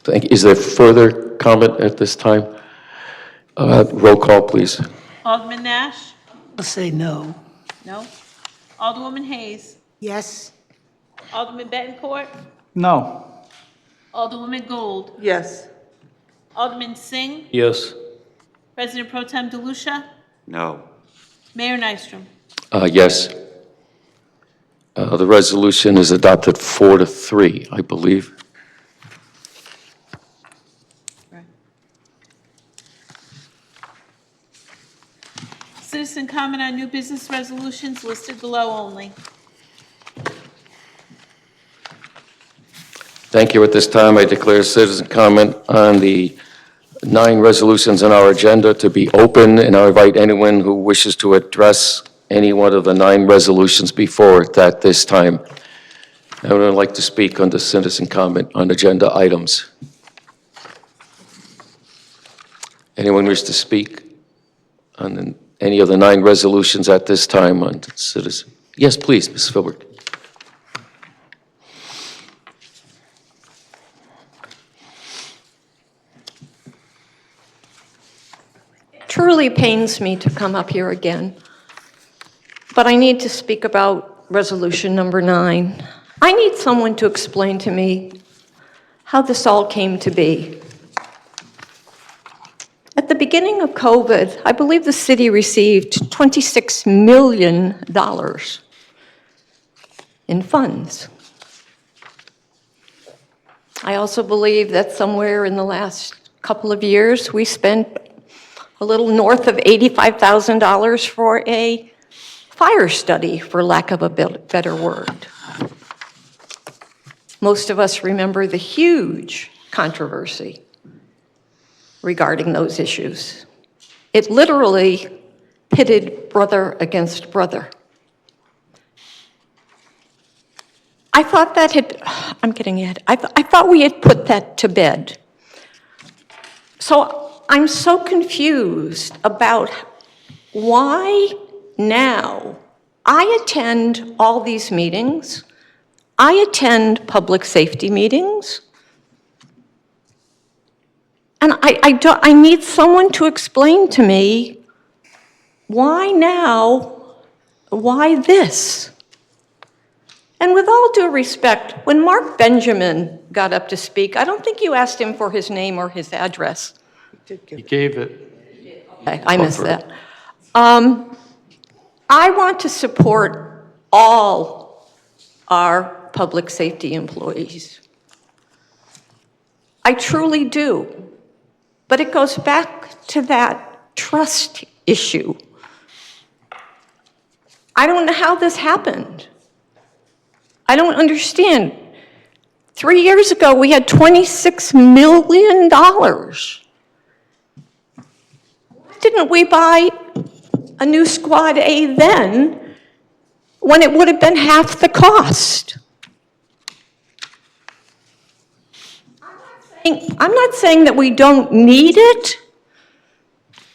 Is there further comment at this time? Roll call, please. Alderman Nash? I'll say no. No. Alderwoman Hayes? Yes? Alderman Bettencourt? No. Alderwoman Gould? Yes. Alderman Singh? Yes. President Pro Tem DeLucia? No. Mayor Nystrom? Yes. The resolution is adopted 4-3, I believe. Citizen comment on new business resolutions listed below only. Thank you. At this time, I declare citizen comment on the 9 resolutions on our agenda to be open, and I invite anyone who wishes to address any one of the 9 resolutions before it at this time. I would like to speak on the citizen comment on agenda items. Anyone wish to speak on any of the 9 resolutions at this time on citizen? Yes, please, Ms. Philbrick. Truly pains me to come up here again, but I need to speak about resolution number 9. I need someone to explain to me how this all came to be. At the beginning of COVID, I believe the city received $26 million in funds. I also believe that somewhere in the last couple of years, we spent a little north of $85,000 for a fire study, for lack of a better word. Most of us remember the huge controversy regarding those issues. It literally pitted brother against brother. I thought that I'm getting ahead. I thought we had put that to bed. So I'm so confused about why now. I attend all these meetings. I attend public safety meetings. And I need someone to explain to me why now, why this? And with all due respect, when Mark Benjamin got up to speak, I don't think you asked him for his name or his address. He gave it. I missed that. I want to support all our public safety employees. I truly do. But it goes back to that trust issue. I don't know how this happened. I don't understand. 3 years ago, we had $26 million. Didn't we buy a new Squad A then when it would have been half the cost? I'm not saying that we don't need it,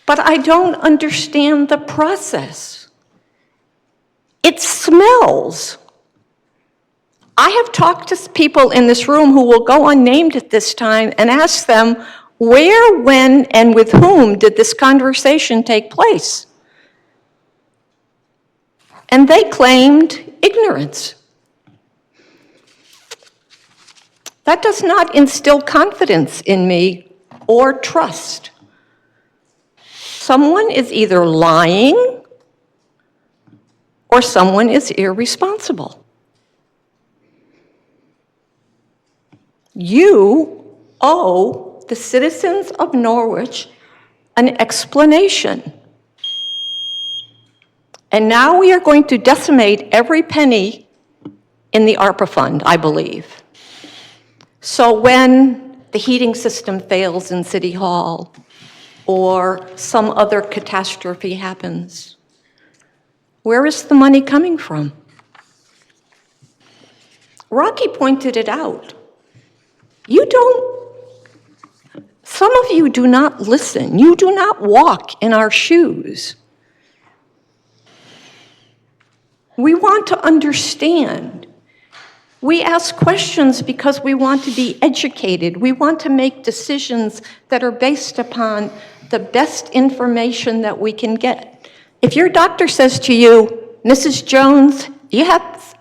but I don't understand the process. It smells. I have talked to people in this room who will go unnamed at this time and ask them, where, when, and with whom did this conversation take place? And they claimed ignorance. That does not instill confidence in me or trust. Someone is either lying or someone is irresponsible. You owe the citizens of Norwich an explanation. And now we are going to decimate every penny in the ARPA fund, I believe. So when the heating system fails in City Hall, or some other catastrophe happens, where is the money coming from? Rocky pointed it out. Some of you do not listen. You do not walk in our shoes. We want to understand. We ask questions because we want to be educated. We want to make decisions that are based upon the best information that we can get. If your doctor says to you, Mrs. Jones, you have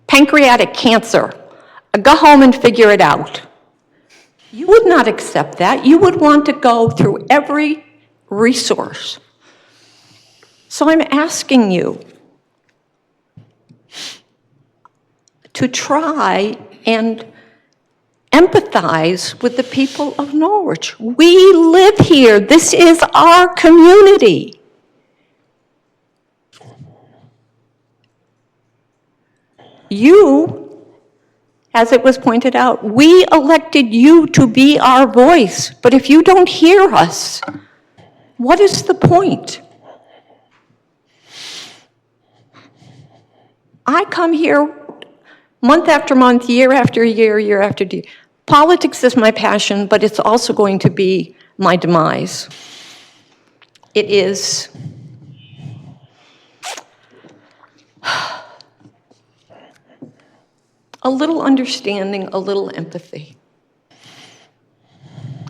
pancreatic cancer, go home and figure it out. You would not accept that. You would want to go through every resource. So I'm asking you to try and empathize with the people of Norwich. We live here. This is our community. You, as it was pointed out, we elected you to be our voice. But if you don't hear us, what is the point? I come here month after month, year after year, year after year. Politics is my passion, but it's also going to be my demise. It is a little understanding, a little empathy,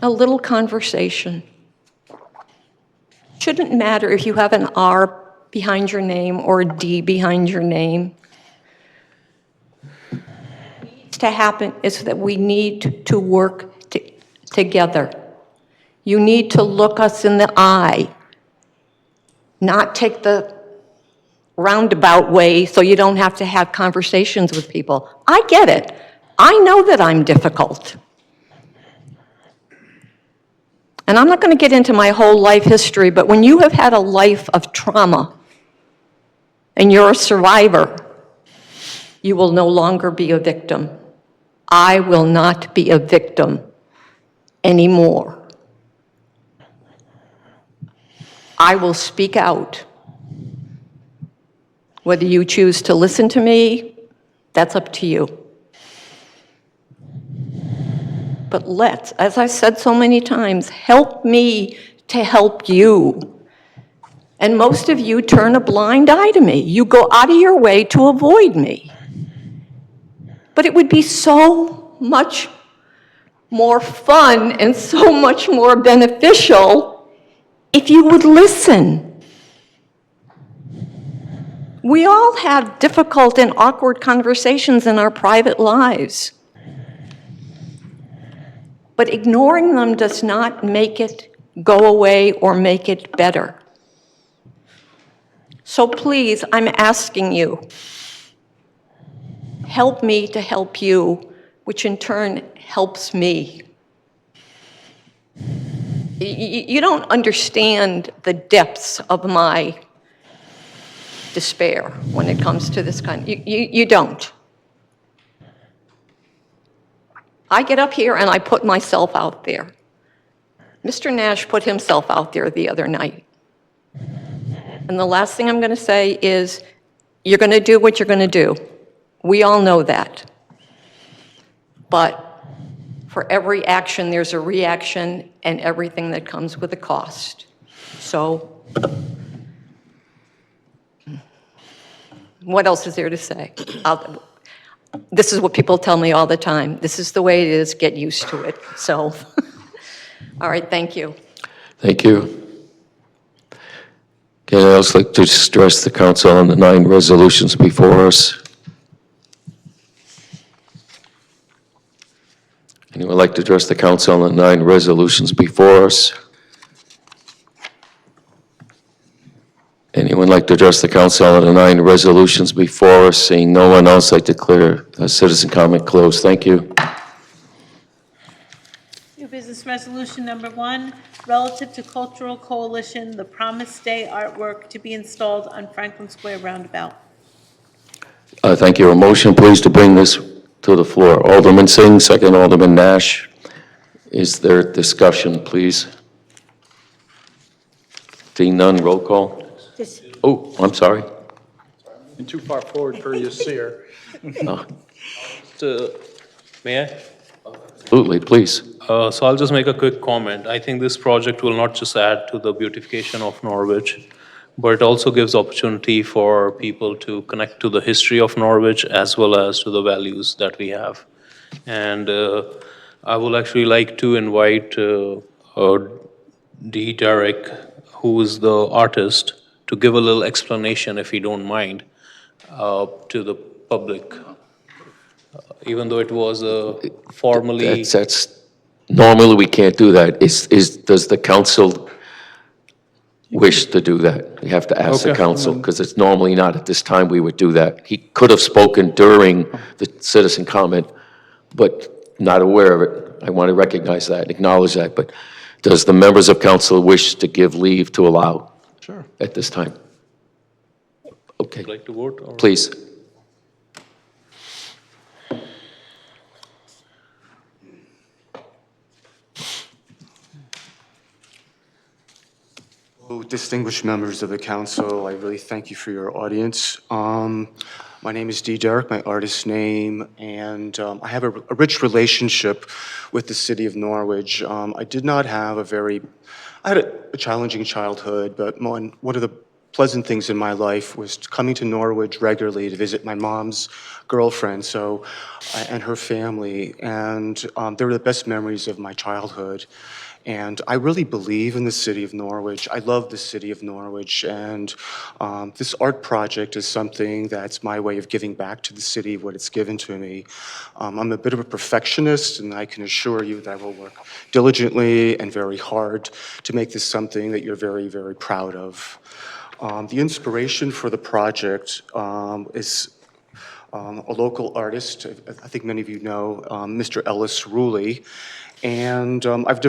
a little conversation. Shouldn't matter if you have an R behind your name or a D behind your name. To happen is that we need to work together. You need to look us in the eye, not take the roundabout way so you don't have to have conversations with people. I get it. I know that I'm difficult. And I'm not going to get into my whole life history, but when you have had a life of trauma and you're a survivor, you will no longer be a victim. I will not be a victim anymore. I will speak out. Whether you choose to listen to me, that's up to you. But let's, as I said so many times, help me to help you. And most of you turn a blind eye to me. You go out of your way to avoid me. But it would be so much more fun and so much more beneficial if you would listen. We all have difficult and awkward conversations in our private lives. But ignoring them does not make it go away or make it better. So please, I'm asking you, help me to help you, which in turn helps me. You don't understand the depths of my despair when it comes to this kind. You don't. I get up here and I put myself out there. Mr. Nash put himself out there the other night. And the last thing I'm going to say is, you're going to do what you're going to do. We all know that. But for every action, there's a reaction and everything that comes with a cost. So, what else is there to say? This is what people tell me all the time. This is the way it is, get used to it. So, all right, thank you. Thank you. Okay, I'd also like to stress the council on the 9 resolutions before us. would like to address the council on the 9 resolutions before us? Anyone like to address the council on the 9 resolutions before us? Seeing no one else, I declare citizen comment closed. Thank you. New business resolution number 1, relative to Cultural Coalition, the Promise Day artwork to be installed on Franklin Square roundabout. Thank you. A motion, please, to bring this to the floor. Alderman Singh, second Alderman Nash. Is there discussion, please? Seeing none, roll call. Just- Oh, I'm sorry. And too far forward for you, seer. May I? Absolutely, please. So I'll just make a quick comment. I think this project will not just add to the beautification of Norwich, but it also gives opportunity for people to connect to the history of Norwich as well as to the values that we have. And I would actually like to invite D. Derek, who is the artist, to give a little explanation, if you don't mind, to the public. Even though it was formally... Normally, we can't do that. Does the council wish to do that? You have to ask the Okay. council, because it's normally not at this time we would do that. He could have spoken during the citizen comment, but not aware of it. I want to recognize that, acknowledge that, but does the members of council wish to give leave to allow? Sure. At this time? Okay, Would you like to vote? Or? please. Hello, distinguished members of the council, I really thank you for your audience. My name is D. Derek, my artist's name, and I have a rich relationship with the city of Norwich. I did not have I had a challenging childhood, but one of the pleasant things in my life was coming to Norwich regularly to visit my mom's girlfriend, and her family, and they were the best memories of my childhood. And I really believe in the city of Norwich. I love the city of Norwich, and this art project is something that's my way of giving back to the city what it's given to me. I'm a bit of a perfectionist, and I can assure you that I will work diligently and very hard to make this something that you're very, very proud of. The inspiration for the project is a local artist, I think many of you know, Mr. Ellis Ruley. And I've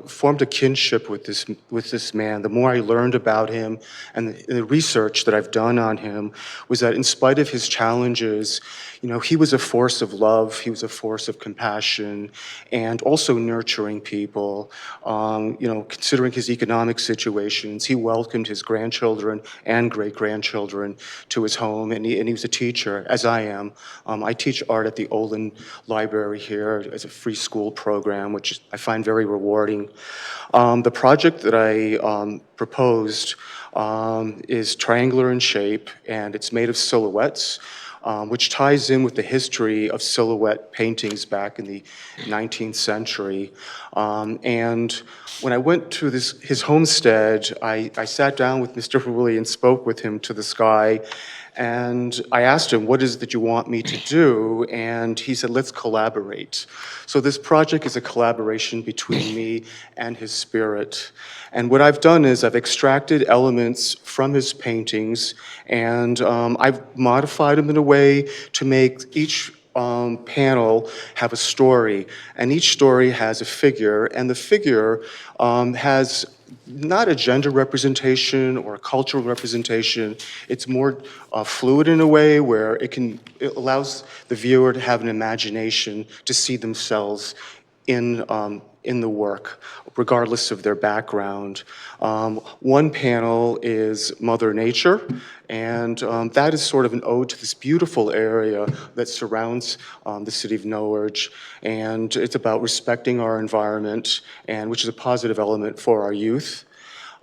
formed a kinship with this man. The more I learned about him and the research that I've done on him was that in spite of his challenges, you know, he was a force of love, he was a force of compassion, and also nurturing people. You know, considering his economic situations, he welcomed his grandchildren and great-grandchildren to his home, and he was a teacher, as I am. I teach art at the Olin Library here as a free school program, which I find very rewarding. The project that I proposed is triangular in shape, and it's made of silhouettes, which ties in with the history of silhouette paintings back in the 19th century. And when I went to his homestead, I sat down with Mr. Ruley and spoke with him to the sky. And I asked him, what is it that you want me to do? And he said, let's collaborate. So this project is a collaboration between me and his spirit. And what I've done is I've extracted elements from his paintings, and I've modified them in a way to make each panel have a story. And each story has a figure, and the figure has not a gender representation or a cultural representation. It's more fluid in a way where it allows the viewer to have an imagination to see themselves in the work, regardless of their background. One panel is Mother Nature, and that is sort of an ode to this beautiful area that surrounds the city of Norwich, and it's about respecting our environment, and which is a positive element for our youth.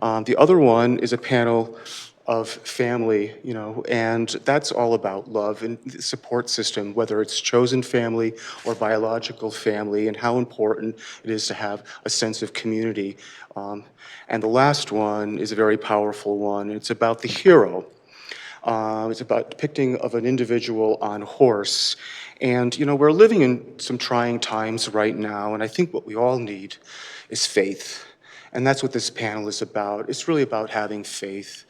The other one is a panel of family, you know, and that's all about love and the support system, whether it's chosen family or biological family, and how important it is to have a sense of community. And the last one is a very powerful one. It's about the hero. It's about depicting of an individual on a horse. And, you know, we're living in some trying times right now, and I think what we all need is faith. And that's what this panel is about. It's really about having faith.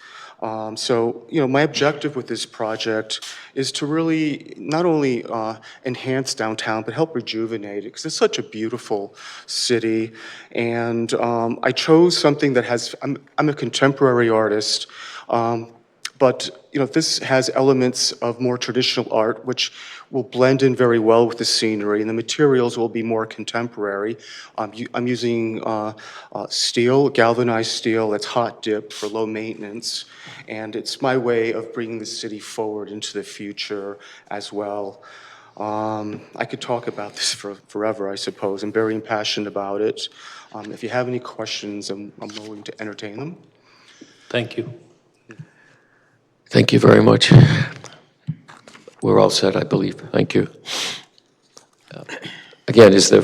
So, you know, my objective with this project is to really not only enhance downtown, but help rejuvenate it, because it's such a beautiful city. And I chose something that has, I'm a contemporary artist, but, you know, this has elements of more traditional art, which will blend in very well with the scenery, and the materials will be more contemporary. I'm using steel, galvanized steel that's hot dipped for low maintenance, and it's my way of bringing the city forward into the future as well. I could talk about this forever, I suppose. I'm very impassioned about it. If you have any questions, I'm willing to entertain them. Thank you. Thank you very much. We're all set, I believe. Thank you. Again, is there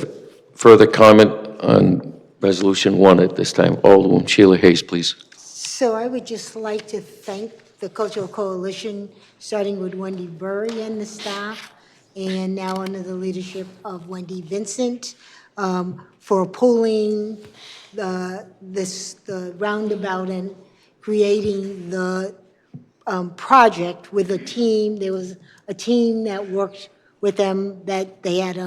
further comment on Resolution 1 at this time? Alderwoman Sheila Hayes, please. So I would just like to thank the Cultural Coalition, starting with Wendy Burry and the staff, and now under the leadership of Wendy Vincent, for pulling the roundabout and creating the project with a team. There was a team that worked with them, that they had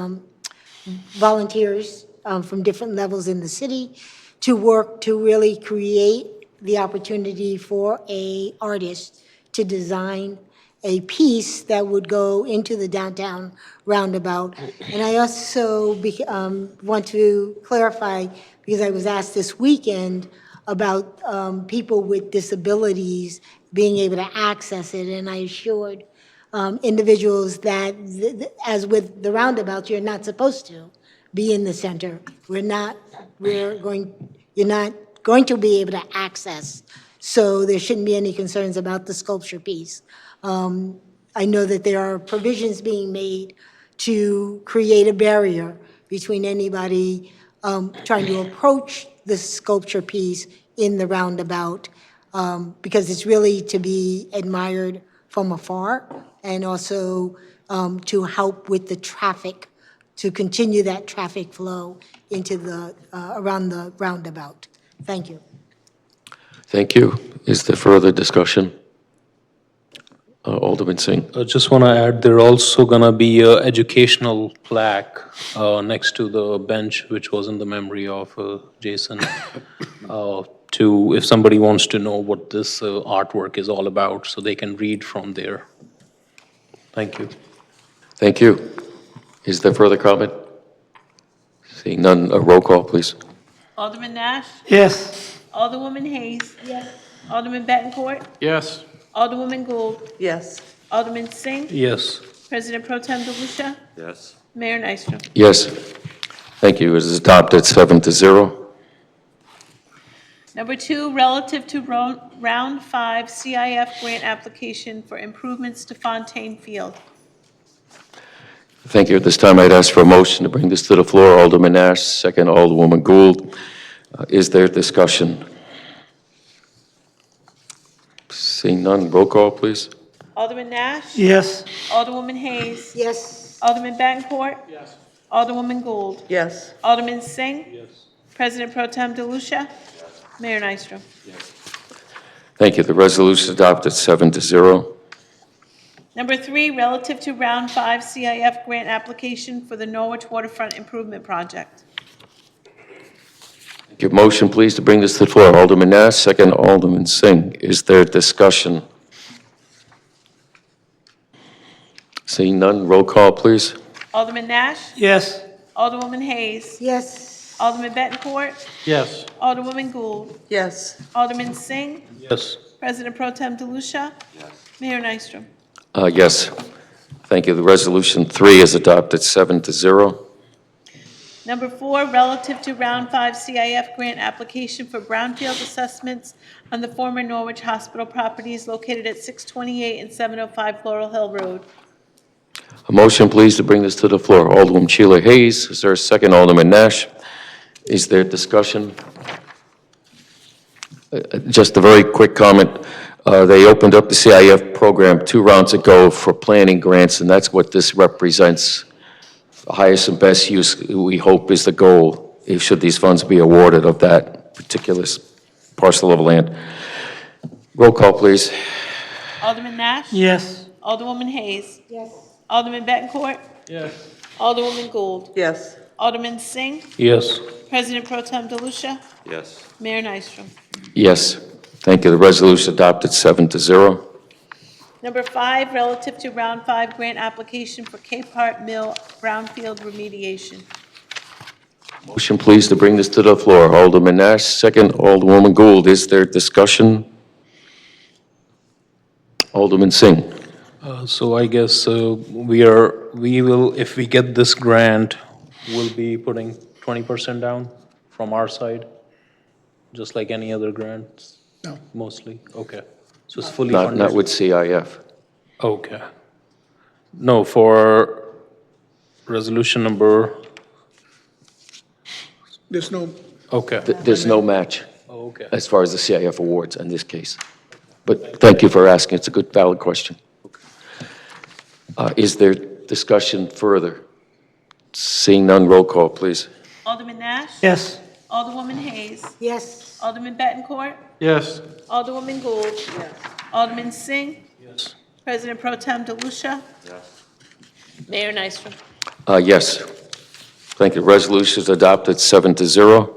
volunteers from different levels in the city to work to really create the opportunity for an artist to design a piece that would go into the downtown roundabout. And I also want to clarify, because I was asked this weekend about people with disabilities being able to access it, and I assured individuals that, as with the roundabouts, you're not supposed to be in the center. You're not going to be able to access, so there shouldn't be any concerns about the sculpture piece. I know that there are provisions being made to create a barrier between anybody trying to approach the sculpture piece in the roundabout, because it's really to be admired from afar, and also to help with the traffic, to continue that traffic flow into the, around the roundabout. Thank you. Thank you. Is there further discussion? Alderman Singh. I just want to add, there also going to be an educational plaque next to the bench, which was in the memory of Jason, to, if somebody wants to know what this artwork is all about, so they can read from there. Thank you. Thank you. Is there further comment? Seeing none, a roll call, please. Alderman Nash? Yes. Alderwoman Hayes? Yes. Alderman Bettencourt? Yes. Alderwoman Gould? Yes. Alderman Singh? Yes. President Pro Tem DeLucia? Yes. Mayor Nystrom? Yes. Thank you. It is adopted 7-0. Number 2, relative to Round 5 CIF grant application for improvements to Fontaine Field. Thank you. At this time, I'd ask for a motion to bring this to the floor. Alderman Nash, second Alderwoman Gould. Is there discussion? Seeing none, roll call, please. Alderman Nash? Yes. Alderwoman Hayes? Yes. Alderman Bettencourt? Yes. Alderwoman Gould? Yes. Alderman Singh? Yes. President Pro Tem DeLucia? Mayor Nystrom? Thank you. The resolution is adopted 7-0. Number 3, relative to Round 5 CIF grant application for the Norwich Waterfront Improvement Project. Thank you. Motion, please, to bring this to the floor. Alderman Nash, second Alderman Singh. Is there discussion? Seeing none, roll call, please. Alderman Nash? Yes. Alderwoman Hayes? Yes. Alderman Bettencourt? Yes. Alderwoman Gould? Yes. Alderman Singh? Yes. President Pro Tem DeLucia? Yes. Mayor Nystrom? Yes. Thank you. The resolution 3 is adopted 7-0. Number 4, relative to Round 5 CIF grant application for brownfield assessments on the former Norwich Hospital properties located at 628 and 705 Laurel Hill Road. A motion, please, to bring this to the floor. Alderwoman Sheila Hayes. Is there a second? Alderman Nash. Is there discussion? Just a very quick comment. They opened up the CIF program 2 rounds ago for planning grants, and that's what this represents. Highest and best use, we hope, is the goal, should these funds be awarded of that particular parcel of land. Roll call, please. Alderman Nash? Yes. Alderwoman Hayes? Yes. Alderman Bettencourt? Yes. Alderwoman Gould? Yes. Alderman Singh? Yes. President Pro Tem DeLucia? Yes. Mayor Nystrom? Yes. Thank you. The resolution adopted 7-0. Number 5, relative to Round 5 grant application for Cape Hart Mill brownfield remediation. Motion, please, to bring this to the floor. Alderman Nash, second. Alderwoman Gould. Is there discussion? Alderman Singh. So I guess we will, if we get this grant, we'll be putting 20% down from our side, just like any other grants? No. Mostly? Okay. So it's fully Not, funded? not with CIF. Okay. No, for resolution number, There's no, okay. There's no match Okay. as far as the CIF awards in this case. But thank you for asking. It's a good, valid question. Is there discussion further? Seeing none, roll call, please. Alderman Nash? Yes. Alderwoman Hayes? Yes. Alderman Bettencourt? Yes. Alderwoman Gould? Yes. Alderman Singh? Yes. President Pro Tem DeLucia? Yes. Mayor Nystrom? Yes. Thank you. Resolution is adopted 7-0.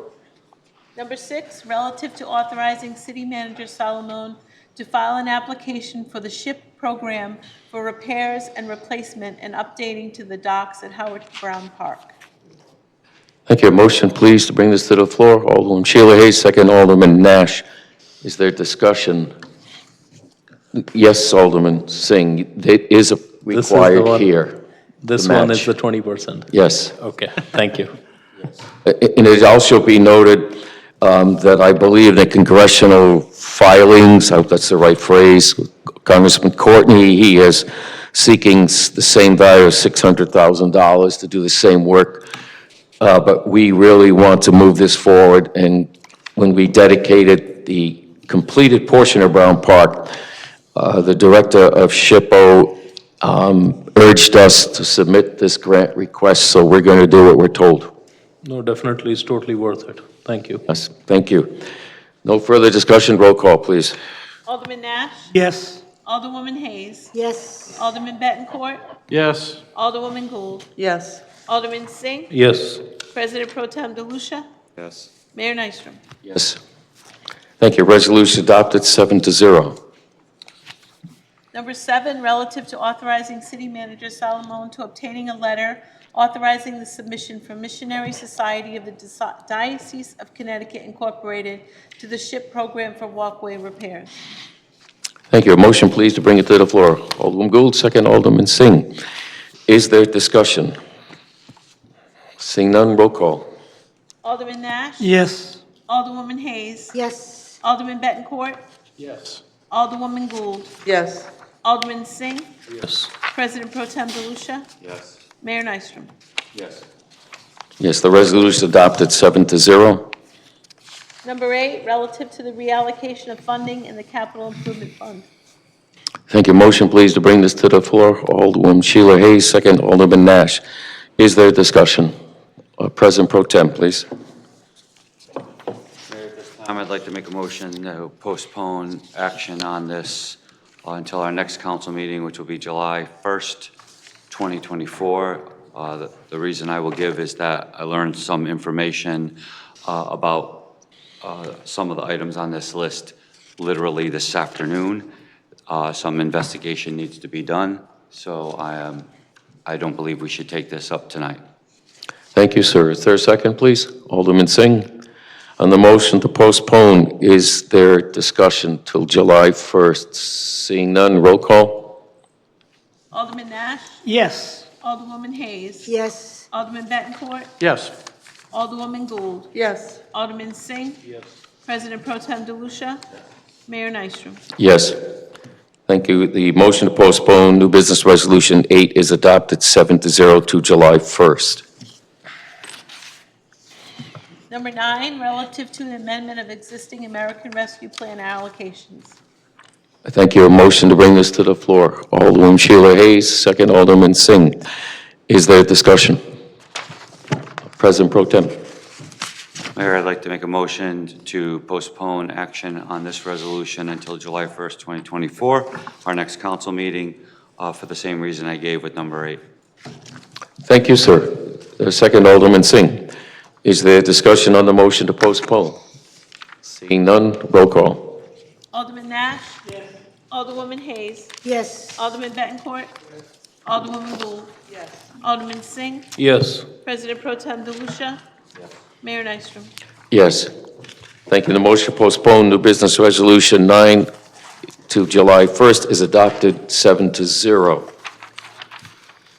Number 6, relative to authorizing City Manager Solomon to file an application for the SHIP program for repairs and replacement and updating to the docks at Howard Brown Park. Thank you. Motion, please, to bring this to the floor. Alderwoman Sheila Hayes, second. Alderman Nash. Is there discussion? Yes, Alderman Singh. It is This is the required one- here. This the one match. is the 20%? Yes. Okay, thank you. And it also be noted that I believe the congressional filings, I hope that's the right phrase, Congressman Courtney, he is seeking the same value of $600,000 to do the same work. But we really want to move this forward, and when we dedicated the completed portion of Brown Park, the director of SHPO urged us to submit this grant request, so we're going to do what we're told. No, definitely, it's totally worth it. Thank you. Yes, thank you. No further discussion, roll call, please. Alderman Nash? Yes. Alderwoman Hayes? Yes. Alderman Bettencourt? Yes. Alderwoman Gould? Yes. Alderman Singh? Yes. President Pro Tem DeLucia? Yes. Mayor Nystrom? Yes. Thank you. Resolution adopted 7-0. Number 7, relative to authorizing City Manager Solomon to obtaining a letter authorizing the submission from Missionary Society of the Diocese of Connecticut Incorporated to the SHIP program for walkway repairs. Thank you. A motion, please, to bring it to the floor. Alderman Gould, second. Alderman Singh. Is there discussion? Seeing none, roll call. Alderman Nash? Yes. Alderwoman Hayes? Yes. Alderman Bettencourt? Yes. Alderwoman Gould? Yes. Alderman Singh? Yes. President Pro Tem DeLucia? Yes. Mayor Nystrom? Yes. Yes, the resolution adopted 7-0. Number 8, relative to the reallocation of funding in the Capital Improvement Fund. Thank you. Motion, please, to bring this to the floor. Alderwoman Sheila Hayes, second. Alderman Nash. Is there discussion? President Pro Tem, please. Mayor, at this time, I'd like to make a motion to postpone action on this until our next council meeting, which will be July 1st, 2024. The reason I will give is that I learned some information about some of the items on this list literally this afternoon. Some investigation needs to be done, so I don't believe we should take this up tonight. Thank you, sir. Is there a second, please? Alderman Singh. On the motion to postpone, is there discussion till July 1st? Seeing none, roll call. Alderman Nash? Yes. Alderwoman Hayes? Yes. Alderman Bettencourt? Yes. Alderwoman Gould? Yes. Alderman Singh? Yes. President Pro Tem DeLucia? Mayor Nystrom? Yes. Thank you. The motion to postpone new business resolution 8 is adopted 7-0 to July 1st. Number 9, relative to the amendment of existing American Rescue Plan allocations. I thank you. A motion to bring this to the floor. Alderwoman Sheila Hayes, second Alderman Singh. Is there discussion? President Pro Tem. Mayor, I'd like to make a motion to postpone action on this resolution until July 1st, 2024, our next council meeting, for the same reason I gave with number 8. Thank you, sir. The second Alderman Singh. Is there discussion on the motion to postpone? Seeing none, roll call. Alderman Nash? Yes. Alderwoman Hayes? Yes. Alderman Bettencourt? Alderwoman Gould? Yes. Alderman Singh? Yes. President Pro Tem DeLucia? Yes. Mayor Nystrom? Yes. Thank you. The motion to postpone new business resolution 9 to July 1st is adopted 7-0.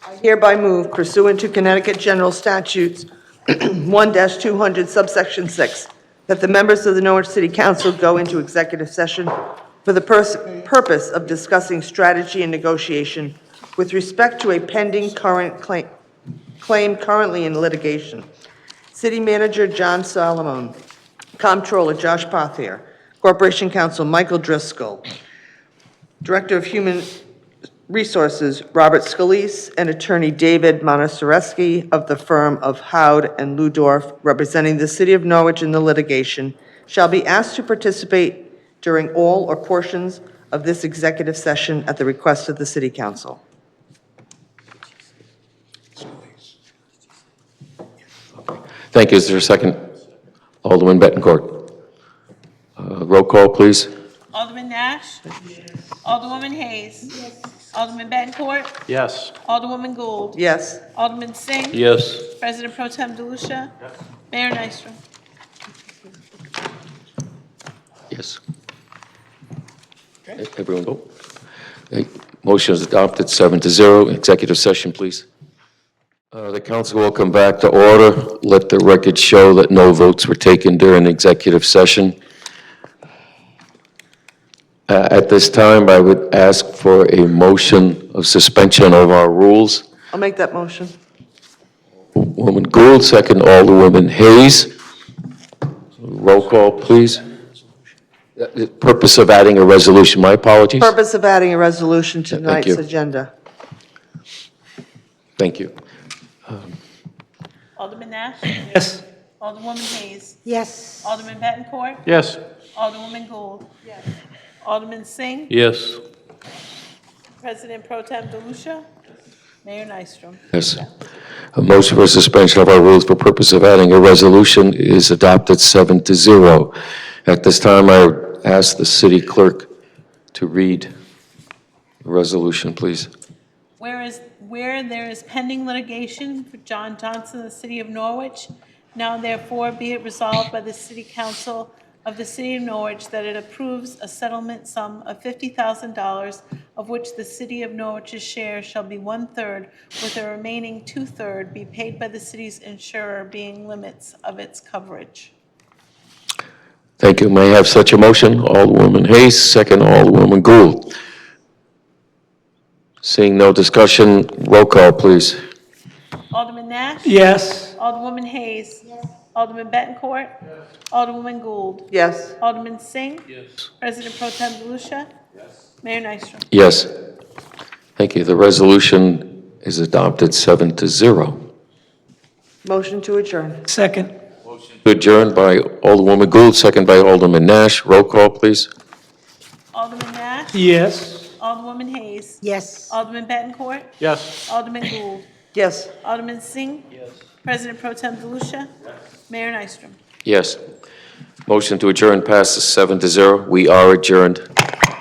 I hereby move pursuant to Connecticut General Statutes 1-200 subsection 6, that the members of the Norwich City Council go into executive session for the purpose of discussing strategy and negotiation with respect to a pending current claim currently in litigation. City Manager John Solomon, Comptroller Josh Pothier, Corporation Counsel Michael Driscoll, Director of Human Resources Robert Scalise, and Attorney David Monasteresky of the firm of Howd and Ludorf, representing the City of Norwich in the litigation, shall be asked to participate during all or portions of this executive session at the request of the City Council. Thank you. Is there a second? Alderman Bettencourt. Roll call, please. Alderman Nash? Yes. Alderwoman Hayes? Yes. Alderman Bettencourt? Yes. Alderwoman Gould? Yes. Alderman Singh? Yes. President Pro Tem DeLucia? Yes. Mayor Nystrom? Yes. Everyone vote. Okay. Motion is adopted 7-0. Executive session, please. The council will come back to order. Let the record show that no votes were taken during executive session. At this time, I would ask for a motion of suspension of our rules. I'll make that motion. Woman Gould, second Alderwoman Hayes. Roll call, please. The purpose of adding a resolution, my apologies. Purpose of adding a resolution to Thank tonight's you. agenda. Thank you. Alderman Nash? Yes. Alderwoman Hayes? Yes. Alderman Bettencourt? Yes. Alderwoman Gould? Yes. Alderman Singh? Yes. President Pro Tem DeLucia? Mayor Nystrom? Yes. A motion for suspension of our rules for purpose of adding a resolution is adopted 7-0. At this time, I would ask the city clerk to read the resolution, please. Where there is pending litigation for John Johnson, the City of Norwich, now therefore be it resolved by the City Council of the City of Norwich that it approves a settlement sum of $50,000, of which the City of Norwich's share shall be 1/3, with the remaining 2/3 be paid by the city's insurer, being limits of its coverage. Thank you. May I have such a motion? Alderwoman Hayes, second Alderwoman Gould. Seeing no discussion, roll call, please. Alderman Nash? Yes. Alderwoman Hayes? Yes. Alderman Bettencourt? Yes. Alderwoman Gould? Yes. Alderman Singh? Yes. President Pro Tem DeLucia? Yes. Mayor Nystrom? Yes. Thank you. The resolution is adopted 7-0. Motion to adjourn. Second. Adjourned by Alderwoman Gould, second by Alderman Nash. Roll call, please. Alderman Nash? Yes. Alderwoman Hayes? Yes. Alderman Bettencourt? Yes. Alderman Gould? Yes. Alderman Singh? Yes. President Pro Tem DeLucia? Yes. Mayor Nystrom? Yes. Motion to adjourn passes 7-0. We are adjourned.